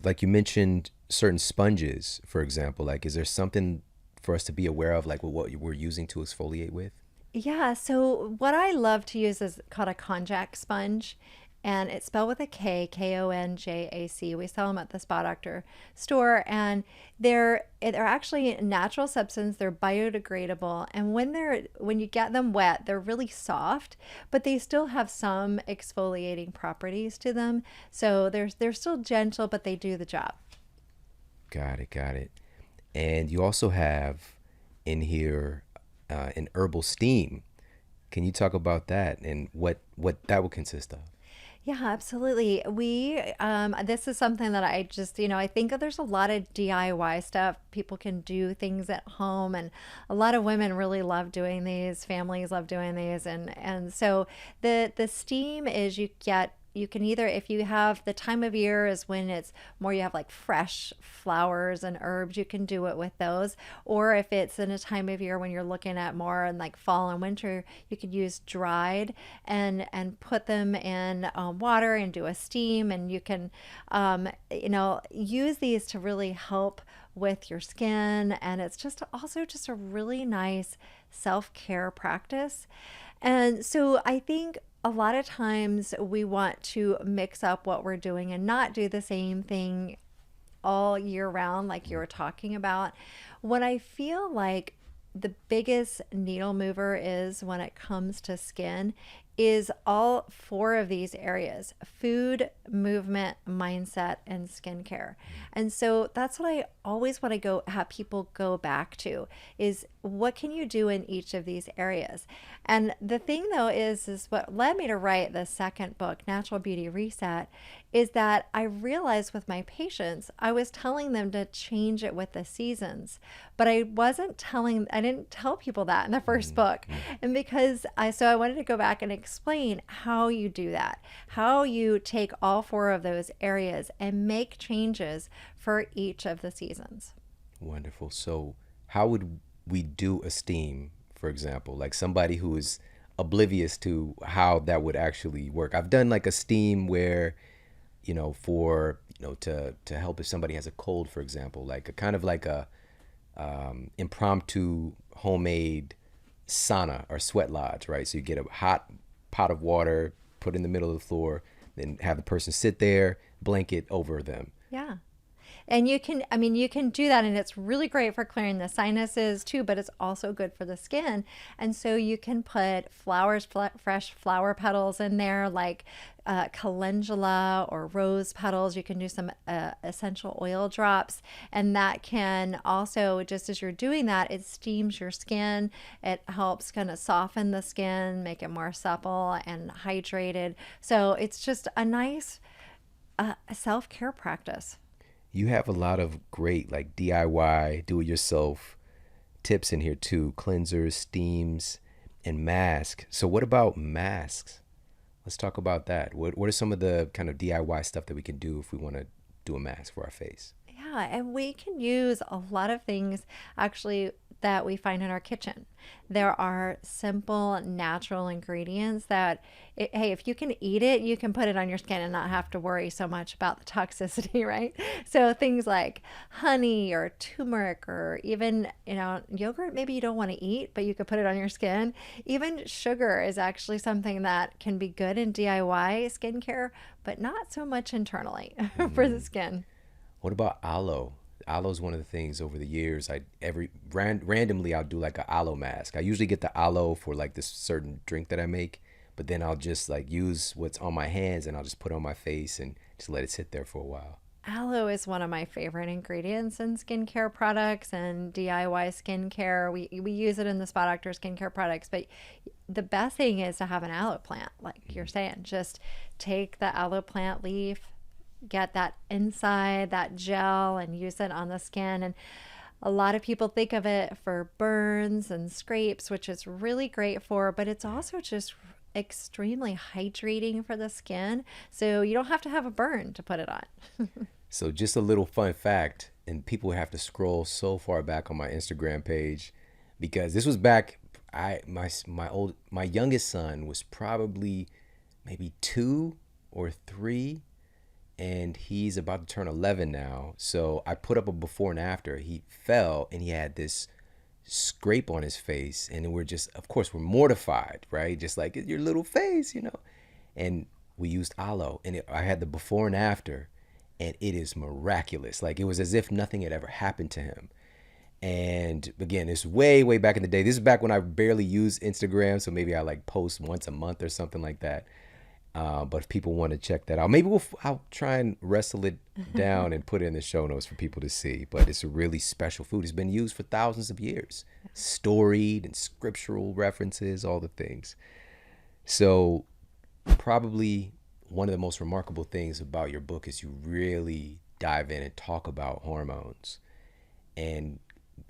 like you mentioned certain sponges, for example, like is there something for us to be aware of, like what we're using to exfoliate with? Yeah, so what I love to use is called a konjac sponge, and it's spelled with a K, Konjac. We sell them at the Spa Doctor store, and they're actually a natural substance. They're biodegradable, and when you get them wet, they're really soft, but they still have some exfoliating properties to them. So they're still gentle, but they do the job. Got it. And you also have in here an herbal steam. Can you talk about that and what that would consist of? Yeah, absolutely. This is something that I just, I think there's a lot of DIY stuff. People can do things at home, and a lot of women really love doing these. Families love doing these. And so the steam is you can either, if you have the time of year is when it's more, you have like fresh flowers and herbs, you can do it with those. Or if it's in a time of year when you're looking at more in like fall and winter, you could use dried and put them in water and do a steam. And you can, use these to really help with your skin. And it's just also just a really nice self-care practice. And so I think a lot of times we want to mix up what we're doing and not do the same thing all year round, like you were talking about. What I feel like the biggest needle mover is when it comes to skin is all four of these areas: food, movement, mindset, and skincare. And so that's what I always want to have people go back to, is what can you do in each of these areas? And the thing though is what led me to write the second book, Natural Beauty Reset, is that I realized with my patients, I was telling them to change it with the seasons, but I didn't tell people that in the first book. And because I wanted to go back and explain how you do that, how you take all four of those areas and make changes for each of the seasons. Wonderful. So how would we do a steam, for example, like somebody who is oblivious to how that would actually work? I've done like a steam where, for to help if somebody has a cold, for example, like a kind of like a impromptu homemade sauna or sweat lodge, right? So you get a hot pot of water, put in the middle of the floor, then have the person sit there, blanket over them. Yeah. And you can, I mean, you can do that, and it's really great for clearing the sinuses too, but it's also good for the skin. And so you can put fresh flower petals in there, like calendula or rose petals. You can do some essential oil drops, and that can also, just as you're doing that, it steams your skin. It helps kind of soften the skin, make it more supple and hydrated. So it's just a nice self-care practice. You have a lot of great like DIY, do it yourself tips in here too, cleansers, steams, and masks. So what about masks? Let's talk about that. What are some of the kind of DIY stuff that we can do if we want to do a mask for our face? Yeah, and we can use a lot of things actually that we find in our kitchen. There are simple, natural ingredients that, hey, if you can eat it, you can put it on your skin and not have to worry so much about the toxicity, right? So things like honey or turmeric, or even, yogurt, maybe you don't want to eat, but you could put it on your skin. Even sugar is actually something that can be good in DIY skincare, but not so much internally for the skin. What about aloe? Aloe is one of the things over the years. Randomly I'll do like an aloe mask. I usually get the aloe for like this certain drink that I make, but then I'll just like use what's on my hands and I'll just put it on my face and just let it sit there for a while. Aloe is one of my favorite ingredients in skincare products and DIY skincare. We use it in the Spa Doctor skincare products, but the best thing is to have an aloe plant, like you're saying. Just take the aloe plant leaf, get that inside, that gel, and use it on the skin. And a lot of people think of it for burns and scrapes, which is really great for, but it's also just extremely hydrating for the skin. So you don't have to have a burn to put it on. So just a little fun fact, and people have to scroll so far back on my Instagram page because this was back. My youngest son was probably maybe 2 or 3, and he's about to turn 11 now. So I put up a before and after. He fell and he had this scrape on his face, and we're just, of course, we're mortified, right? Just like your little face, And we used aloe, and I had the before and after, and it is miraculous. Like it was as if nothing had ever happened to him. And again, it's way, way back in the day. This is back when I barely used Instagram, so maybe I like post once a month or something like that. But if people want to check that out, maybe I'll try and wrestle it down and put it in the show notes for people to see. But it's a really special food. It's been used for thousands of years, storied and scriptural references, all the things. So probably one of the most remarkable things about your book is you really dive in and talk about hormones. And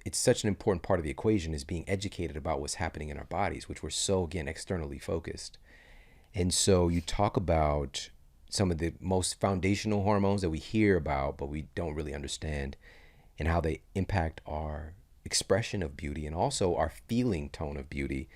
it's such an important part of the equation is being educated about what's happening in our bodies, which we're so, again, externally focused. And so you talk about some of the most foundational hormones that we hear about, but we don't really understand, and how they impact our expression of beauty and also our feeling tone of beauty.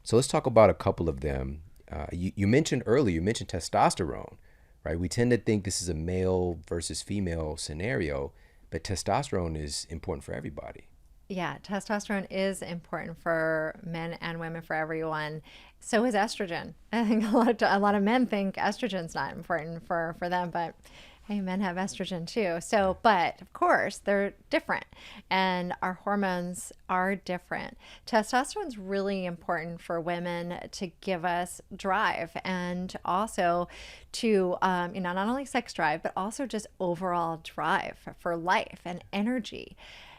So let's talk about a couple of them. You mentioned earlier, you mentioned testosterone, right? We tend to think this is a male versus female scenario, but testosterone is important for everybody. Yeah, testosterone is important for men and women, for everyone. So is estrogen. I think a lot of men think estrogen's not important for them, but hey, men have estrogen too. So, but of course, they're different, and our hormones are different. Testosterone's really important for women to give us drive, and also to, not only sex drive, but also just overall drive for life and energy,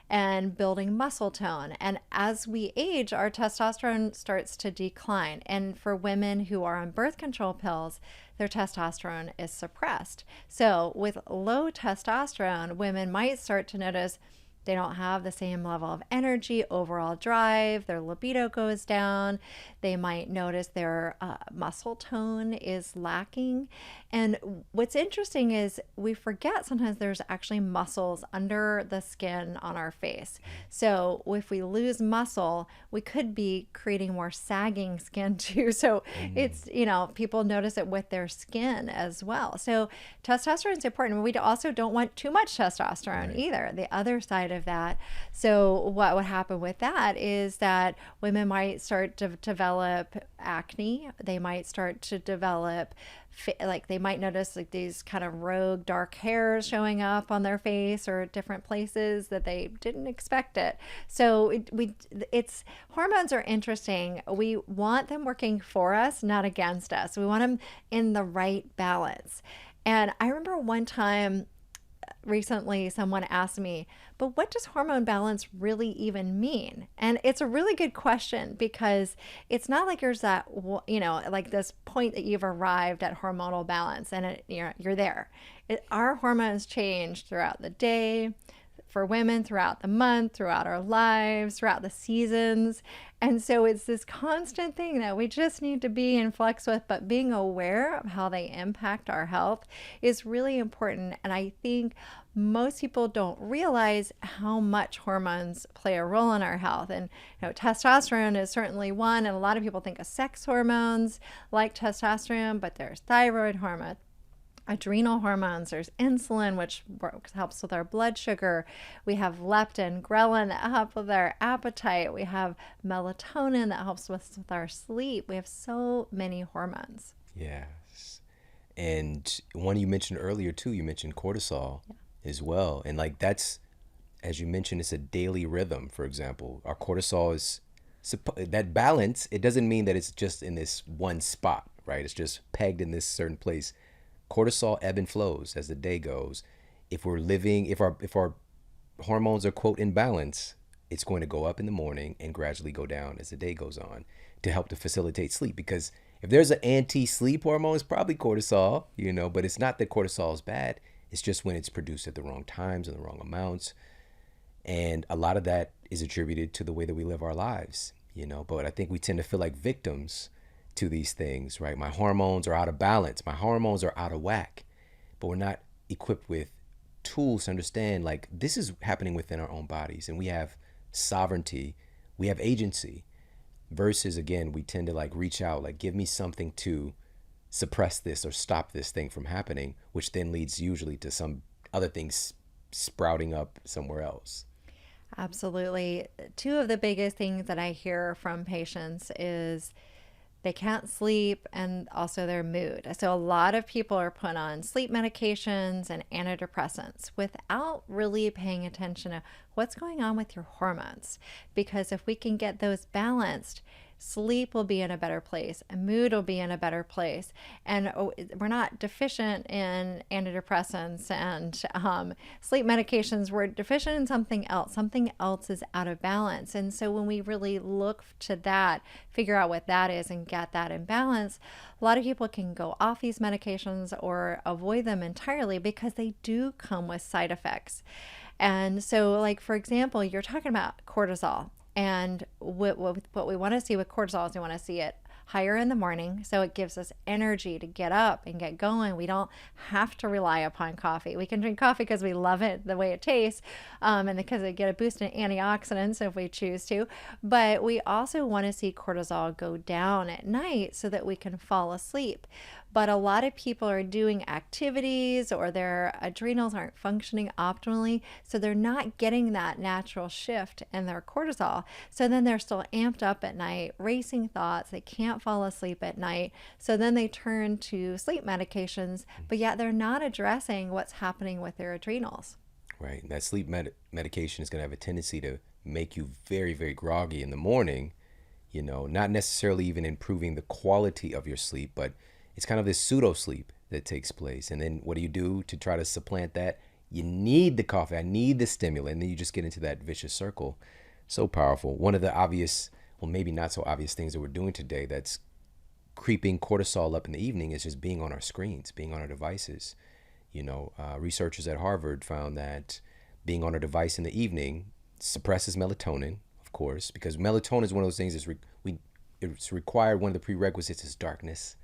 and building muscle tone. And as we age, our testosterone starts to decline. And for women who are on birth control pills, their testosterone is suppressed. So with low testosterone, women might start to notice They don't have the same level of energy, overall drive, their libido goes down. They might notice their muscle tone is lacking. And what's interesting is we forget sometimes there's actually muscles under the skin on our face. So if we lose muscle, we could be creating more sagging skin too. So it's, people notice it with their skin as well. So testosterone is important. We also don't want too much testosterone either, the other side of that. So what would happen with that is that women might start to develop acne. They might start to develop, like they might notice like these kind of rogue dark hairs showing up on their face or different places that they didn't expect it. So it's hormones are interesting. We want them working for us, not against us. We want them in the right balance. And I remember one time recently someone asked me, but what does hormone balance really even mean? And it's a really good question, because it's not like there's that, like this point that you've arrived at hormonal balance and you're there. Our hormones change throughout the day, for women throughout the month, throughout our lives, throughout the seasons. And so it's this constant thing that we just need to be in flux with, but being aware of how they impact our health is really important. And I think most people don't realize how much hormones play a role in our health. And testosterone is certainly one, and a lot of people think of sex hormones like testosterone, but there's thyroid hormone, adrenal hormones, there's insulin, which helps with our blood sugar. We have leptin, ghrelin that help with our appetite. We have melatonin that helps with our sleep. We have so many hormones. Yes. And one you mentioned earlier too, you mentioned cortisol as well. And like that's, as you mentioned, it's a daily rhythm. For example, our cortisol is that balance. It doesn't mean that it's just in this one spot, right? It's just pegged in this certain place. Cortisol ebb and flows as the day goes. If our hormones are quote in balance, it's going to go up in the morning and gradually go down as the day goes on to help to facilitate sleep. Because if there's an anti-sleep hormone, it's probably cortisol, but it's not that cortisol is bad. It's just when it's produced at the wrong times and the wrong amounts. And a lot of that is attributed to the way that we live our lives, but I think we tend to feel like victims to these things, right? My hormones are out of balance. My hormones are out of whack, but we're not equipped with tools to understand like this is happening within our own bodies, and we have sovereignty, we have agency, versus again, we tend to like reach out, like give me something to suppress this or stop this thing from happening, which then leads usually to some other things sprouting up somewhere else. Absolutely. Two of the biggest things that I hear from patients is they can't sleep, and also their mood. So a lot of people are put on sleep medications and antidepressants without really paying attention to what's going on with your hormones. Because if we can get those balanced, sleep will be in a better place, and mood will be in a better place. And we're not deficient in antidepressants and sleep medications. We're deficient in something else. Something else is out of balance. And so when we really look to that, figure out what that is and get that in balance, a lot of people can go off these medications or avoid them entirely because they do come with side effects. And so, like, for example, you're talking about cortisol. And what we want to see with cortisol is we want to see it higher in the morning, so it gives us energy to get up and get going. We don't have to rely upon coffee. We can drink coffee because we love it, the way it tastes, and because we get a boost in antioxidants if we choose to. But we also want to see cortisol go down at night so that we can fall asleep. But a lot of people are doing activities, or their adrenals aren't functioning optimally, so they're not getting that natural shift in their cortisol. So then they're still amped up at night, racing thoughts. They can't fall asleep at night. So then they turn to sleep medications, but yet they're not addressing what's happening with their adrenals. Right. And that sleep medication is going to have a tendency to make you very, very groggy in the morning, not necessarily even improving the quality of your sleep, but it's kind of this pseudo sleep that takes place. And then what do you do to try to supplant that? You need the coffee. I need the stimulant. And then you just get into that vicious circle. So powerful. One of the obvious, well, maybe not so obvious things that we're doing today that's creeping cortisol up in the evening is just being on our screens, being on our devices. Researchers at Harvard found that being on a device in the evening suppresses melatonin, of course, because melatonin is one of those things it's required. One of the prerequisites is darkness,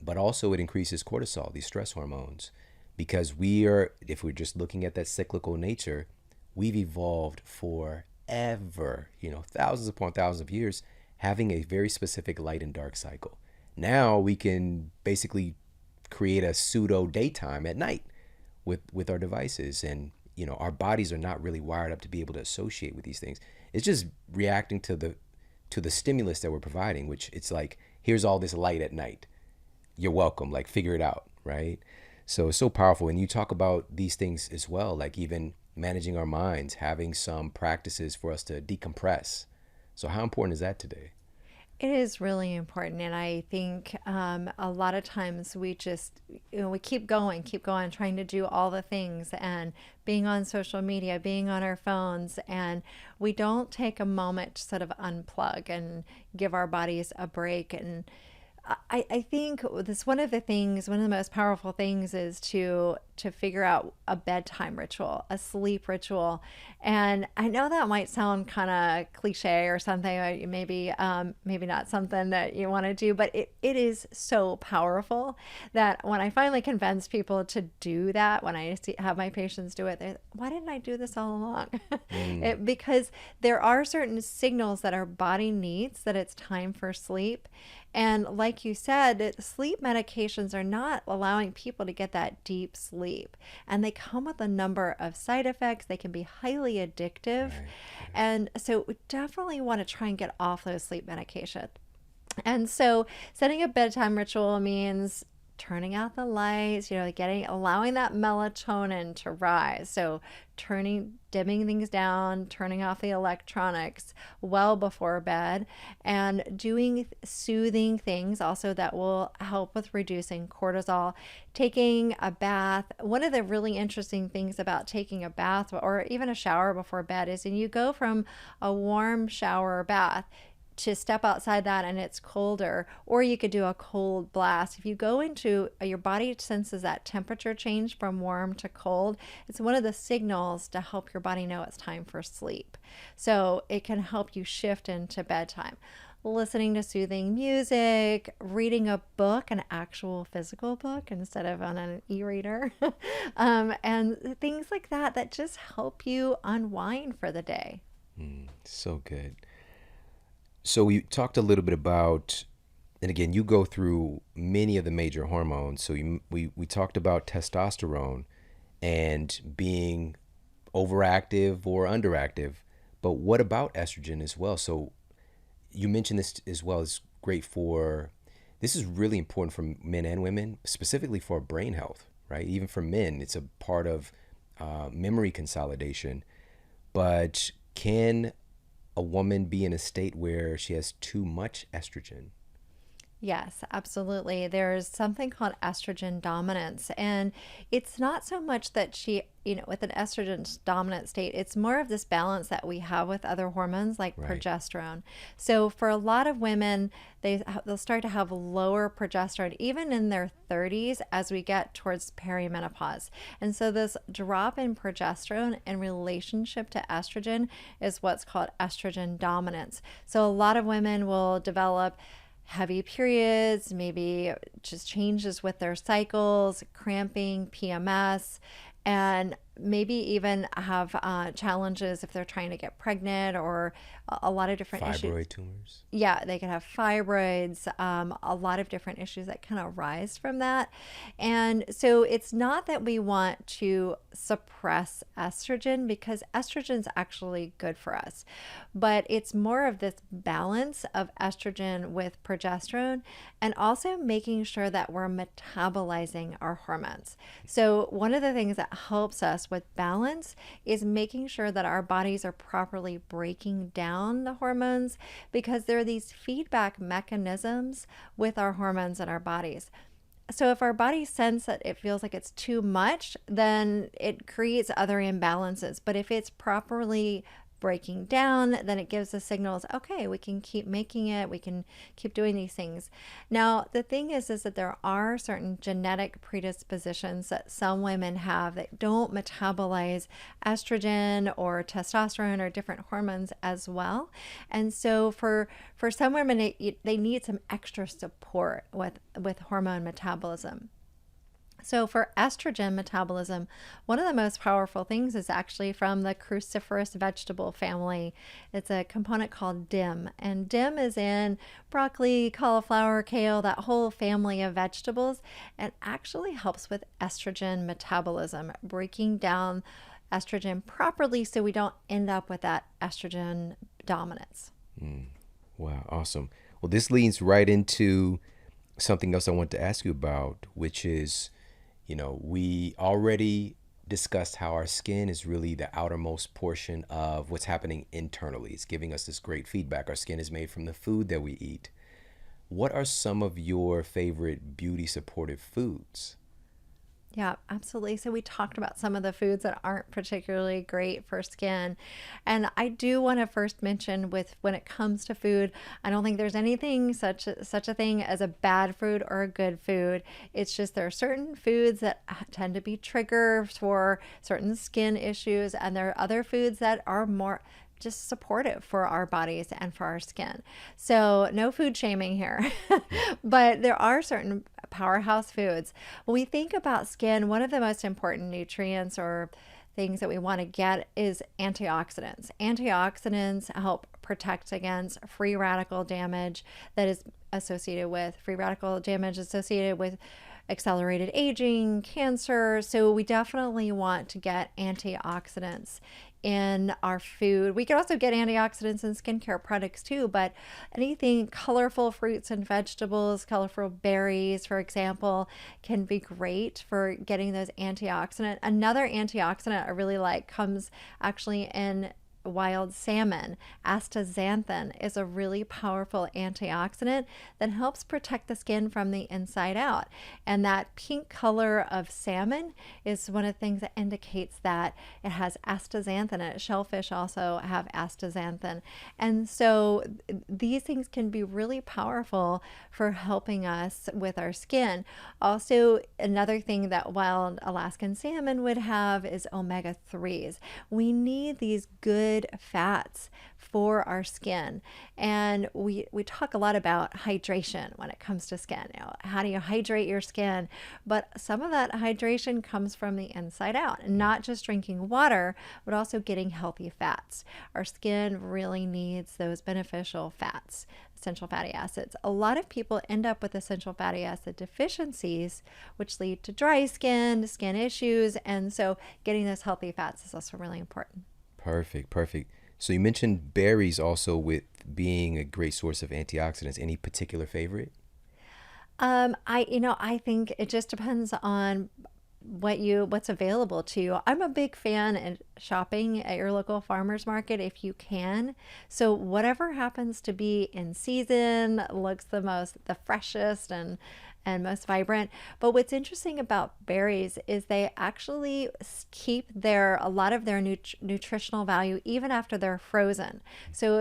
but also it increases cortisol, these stress hormones, because if we're just looking at that cyclical nature, we've evolved forever, thousands upon thousands of years, having a very specific light and dark cycle. Now we can basically create a pseudo daytime at night with our devices, and our bodies are not really wired up to be able to associate with these things. It's just reacting to the stimulus that we're providing, which it's like, here's all this light at night, you're welcome, like figure it out, right? So it's so powerful. And you talk about these things as well, like even managing our minds, having some practices for us to decompress. So how important is that today? It is really important. And I think a lot of times we just, we keep going, trying to do all the things and being on social media, being on our phones, and we don't take a moment to sort of unplug and give our bodies a break. And I think this one of the most powerful things is to figure out a bedtime ritual, a sleep ritual. And I know that might sound kind of cliche or something, maybe not something that you want to do, but it is so powerful that when I finally convince people to do that, when I have my patients do it, why didn't I do this all along? Because there are certain signals that our body needs that it's time for sleep. And like you said, sleep medications are not allowing people to get that deep sleep. And they come with a number of side effects. They can be highly addictive. Right. And so we definitely want to try and get off those sleep medications. And so setting a bedtime ritual means turning out the lights, allowing that melatonin to rise. So dimming things down, turning off the electronics well before bed, and doing soothing things also that will help with reducing cortisol. Taking a bath. One of the really interesting things about taking a bath or even a shower before bed is when you go from a warm shower or bath to step outside that and it's colder, or you could do a cold blast. If you go into your body senses that temperature change from warm to cold, it's one of the signals to help your body know it's time for sleep. So it can help you shift into bedtime. Listening to soothing music, reading a book, an actual physical book instead of on an e-reader, and things like that just help you unwind for the day. So good. So we talked a little bit about, and again, you go through many of the major hormones. So we talked about testosterone and being overactive or underactive, but what about estrogen as well? So you mentioned this as well as this is really important for men and women, specifically for brain health, right? Even for men, it's a part of memory consolidation. But can a woman be in a state where she has too much estrogen? Yes, absolutely. There's something called estrogen dominance. And it's not so much that with an estrogen dominant state, it's more of this balance that we have with other hormones like Right. progesterone. So for a lot of women, they'll start to have lower progesterone even in their 30s as we get towards perimenopause. And so this drop in progesterone in relationship to estrogen is what's called estrogen dominance. So a lot of women will develop heavy periods, maybe just changes with their cycles, cramping, PMS, and maybe even have challenges if they're trying to get pregnant or a lot of different issues. Fibroid tumors? Yeah, they can have fibroids, a lot of different issues that kind of rise from that. And so it's not that we want to suppress estrogen because estrogen is actually good for us, but it's more of this balance of estrogen with progesterone and also making sure that we're metabolizing our hormones. So one of the things that helps us with balance is making sure that our bodies are properly breaking down the hormones because there are these feedback mechanisms with our hormones in our bodies. So if our body sense that it feels like it's too much, then it creates other imbalances. But if it's properly breaking down, then it gives the signals, okay, we can keep making it, we can keep doing these things. Now, the thing is that there are certain genetic predispositions that some women have that don't metabolize estrogen or testosterone or different hormones as well. And so for some women, they need some extra support with hormone metabolism. So for estrogen metabolism, one of the most powerful things is actually from the cruciferous vegetable family. It's a component called DIM, and DIM is in broccoli, cauliflower, kale, that whole family of vegetables, and actually helps with estrogen metabolism, breaking down estrogen properly so we don't end up with that estrogen dominance. Wow, awesome. Well, this leads right into something else I want to ask you about, which is, we already discussed how our skin is really the outermost portion of what's happening internally. It's giving us this great feedback. Our skin is made from the food that we eat. What are some of your favorite beauty supportive foods? Yeah, absolutely. So we talked about some of the foods that aren't particularly great for skin. And I do want to first mention with when it comes to food, I don't think there's anything such a thing as a bad food or a good food. It's just there are certain foods that tend to be triggers for certain skin issues, and there are other foods that are more just supportive for our bodies and for our skin. So no food shaming here, but there are certain powerhouse foods. When we think about skin, one of the most important nutrients or things that we want to get is antioxidants. Antioxidants help protect against free radical damage that is associated with accelerated aging, cancer. So we definitely want to get antioxidants in our food. We can also get antioxidants in skincare products too, but anything colorful fruits and vegetables, colorful berries, for example, can be great for getting those antioxidants. Another antioxidant I really like comes actually in wild salmon. Astaxanthin is a really powerful antioxidant that helps protect the skin from the inside out. And that pink color of salmon is one of the things that indicates that it has astaxanthin in it. Shellfish also have astaxanthin. And so these things can be really powerful for helping us with our skin. Also, another thing that wild Alaskan salmon would have is omega-3s. We need these good fats for our skin, and we talk a lot about hydration when it comes to skin. How do you hydrate your skin? But some of that hydration comes from the inside out, and not just drinking water, but also getting healthy fats. Our skin really needs those beneficial fats, essential fatty acids. A lot of people end up with essential fatty acid deficiencies, which lead to dry skin issues, and so getting those healthy fats is also really important. Perfect. So you mentioned berries also with being a great source of antioxidants. Any particular favorite? I think it just depends on what's available to you. I'm a big fan in shopping at your local farmers market if you can. So whatever happens to be in season looks the freshest and most vibrant. But what's interesting about berries is they actually keep a lot of their nutritional value even after they're frozen. So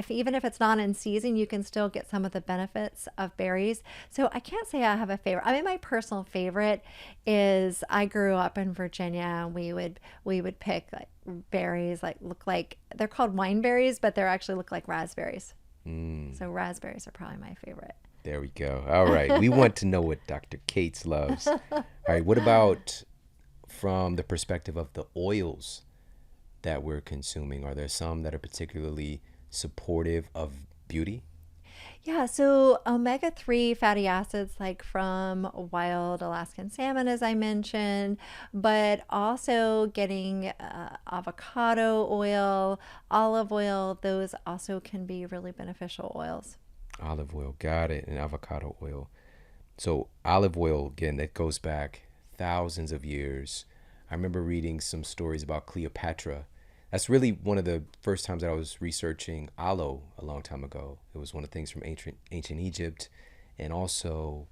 even if it's not in season, you can still get some of the benefits of berries. So I can't say I have a favorite. I mean, my personal favorite is I grew up in Virginia, and we would pick like berries look like they're called wine berries, but they actually look like raspberries. So raspberries are probably my favorite. There we go. All right. We want to know what Dr. Cates loves. All right. What about from the perspective of the oils that we're consuming? Are there some that are particularly supportive of beauty? Yeah, so omega-3 fatty acids, like from wild Alaskan salmon, as I mentioned, but also getting avocado oil, olive oil, those also can be really beneficial oils. Olive oil, got it, and avocado oil. So olive oil, again, that goes back thousands of years. I remember reading some stories about Cleopatra. That's really one of the first times that I was researching aloe a long time ago. It was one of the things from ancient Egypt, and also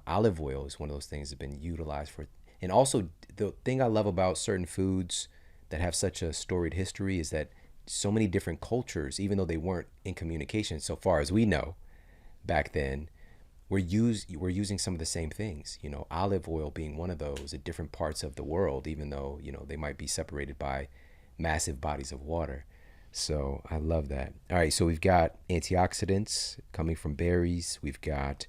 olive oil is one of those things that have been utilized for. And also, the thing I love about certain foods that have such a storied history is that so many different cultures, even though they weren't in communication so far as we know back then, we're using some of the same things. You know, olive oil being one of those at different parts of the world, even though, you know, they might be separated by massive bodies of water. So I love that. All right, so we've got antioxidants coming from berries. We've got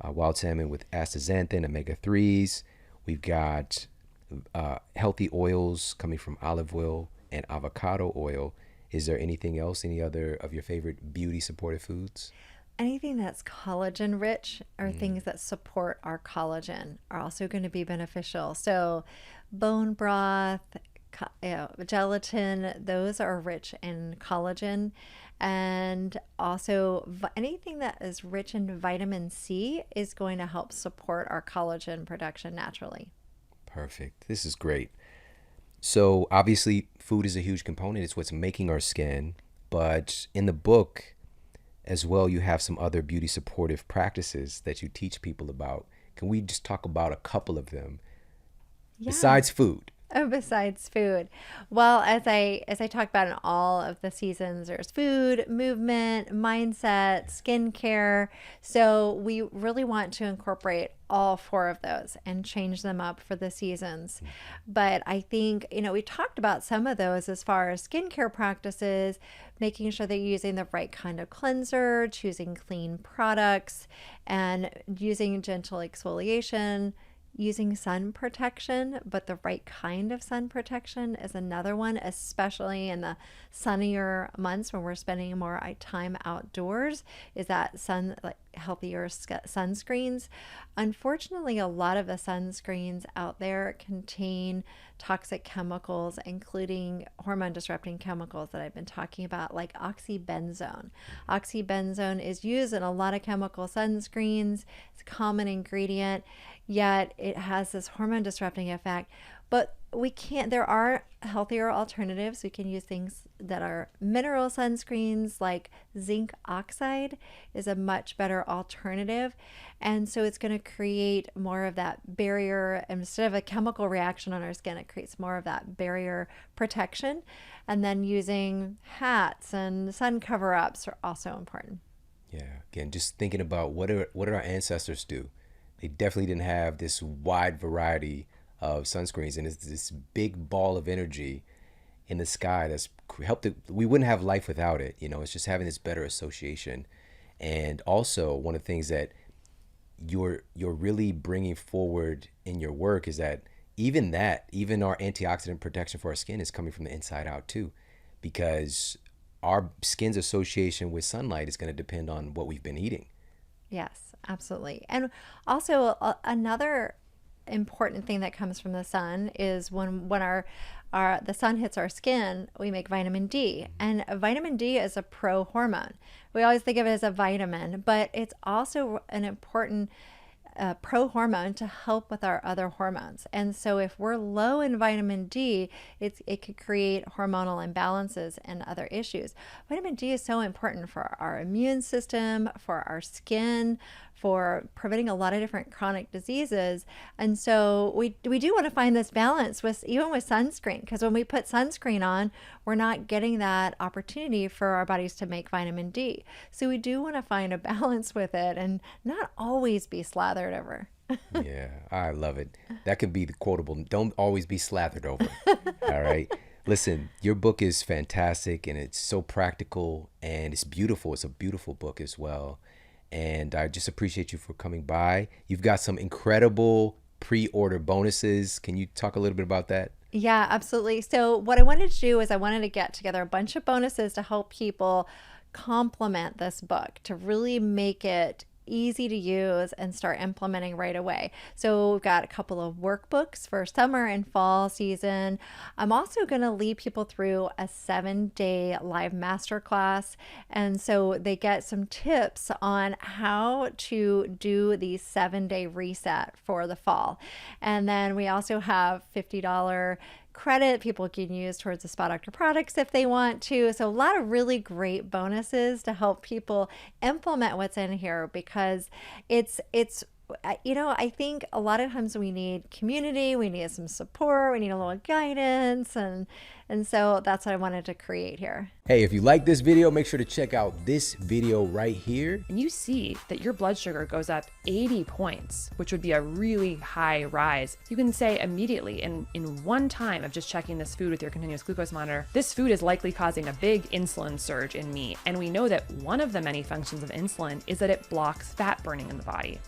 wild salmon with astaxanthin, omega 3s. We've got healthy oils coming from olive oil and avocado oil. Is there anything else, any other of your favorite beauty supportive foods? Anything that's collagen rich or things that support our collagen are also going to be beneficial. So, bone broth, gelatin, those are rich in collagen. And also, anything that is rich in vitamin C is going to help support our collagen production naturally. Perfect. This is great. So obviously, food is a huge component. It's what's making our skin. But in the book as well, you have some other beauty supportive practices that you teach people about. Can we just talk about a couple of them Yeah. besides food? Oh, besides food. Well, as I talked about in all of the seasons, there's food, movement, mindset, skincare. So we really want to incorporate all four of those and change them up for the seasons. But I think, we talked about some of those as far as skincare practices, making sure that you're using the right kind of cleanser, choosing clean products, and using gentle exfoliation. Using sun protection, but the right kind of sun protection is another one, especially in the sunnier months when we're spending more time outdoors, is that like healthier sunscreens. Unfortunately, a lot of the sunscreens out there contain toxic chemicals, including hormone disrupting chemicals that I've been talking about, like oxybenzone. Oxybenzone is used in a lot of chemical sunscreens. It's a common ingredient, yet it has this hormone disrupting effect. But there are healthier alternatives. We can use things that are mineral sunscreens, like zinc oxide is a much better alternative. And so it's going to create more of that barrier. Instead of a chemical reaction on our skin, it creates more of that barrier protection. And then using hats and sun cover ups are also important. Yeah. Again, just thinking about what did our ancestors do? They definitely didn't have this wide variety of sunscreens, and it's this big ball of energy in the sky that's helped it. We wouldn't have life without it. You know, it's just having this better association. And also, one of the things that you're really bringing forward in your work is that even our antioxidant protection for our skin is coming from the inside out too, because our skin's association with sunlight is going to depend on what we've been eating. Yes, absolutely. And also another important thing that comes from the sun is when our the sun hits our skin, we make vitamin D. And vitamin D is a pro hormone. We always think of it as a vitamin, but it's also an important pro hormone to help with our other hormones. And so if we're low in vitamin D, it could create hormonal imbalances and other issues. Vitamin D is so important for our immune system, for our skin, for preventing a lot of different chronic diseases. And so we do want to find this balance even with sunscreen, because when we put sunscreen on, we're not getting that opportunity for our bodies to make vitamin D. So we do want to find a balance with it and not always be slathered over. Yeah, I love it. That could be the quotable. Don't always be slathered over. All right. Listen, your book is fantastic and it's so practical and it's beautiful. It's a beautiful book as well. And I just appreciate you for coming by. You've got some incredible pre-order bonuses. Can you talk a little bit about that? Yeah, absolutely. So what I wanted to do is I wanted to get together a bunch of bonuses to help people complement this book, to really make it easy to use and start implementing right away. So we've got a couple of workbooks for summer and fall season. I'm also going to lead people through a 7-day live masterclass. And so they get some tips on how to do the 7-day reset for the fall. And then we also have $50 credit people can use towards the Spa Doctor products if they want to. So a lot of really great bonuses to help people implement what's in here, because it's I think a lot of times we need community, we need some support, we need a little guidance, and so that's what I wanted to create here. Hey, if you like this video, make sure to check out this video right here. And you see that your blood sugar goes up 80 points, which would be a really high rise. You can say immediately in one time of just checking this food with your continuous glucose monitor, this food is likely causing a big insulin surge in me. And we know that one of the many functions of insulin is that it blocks fat burning in the body.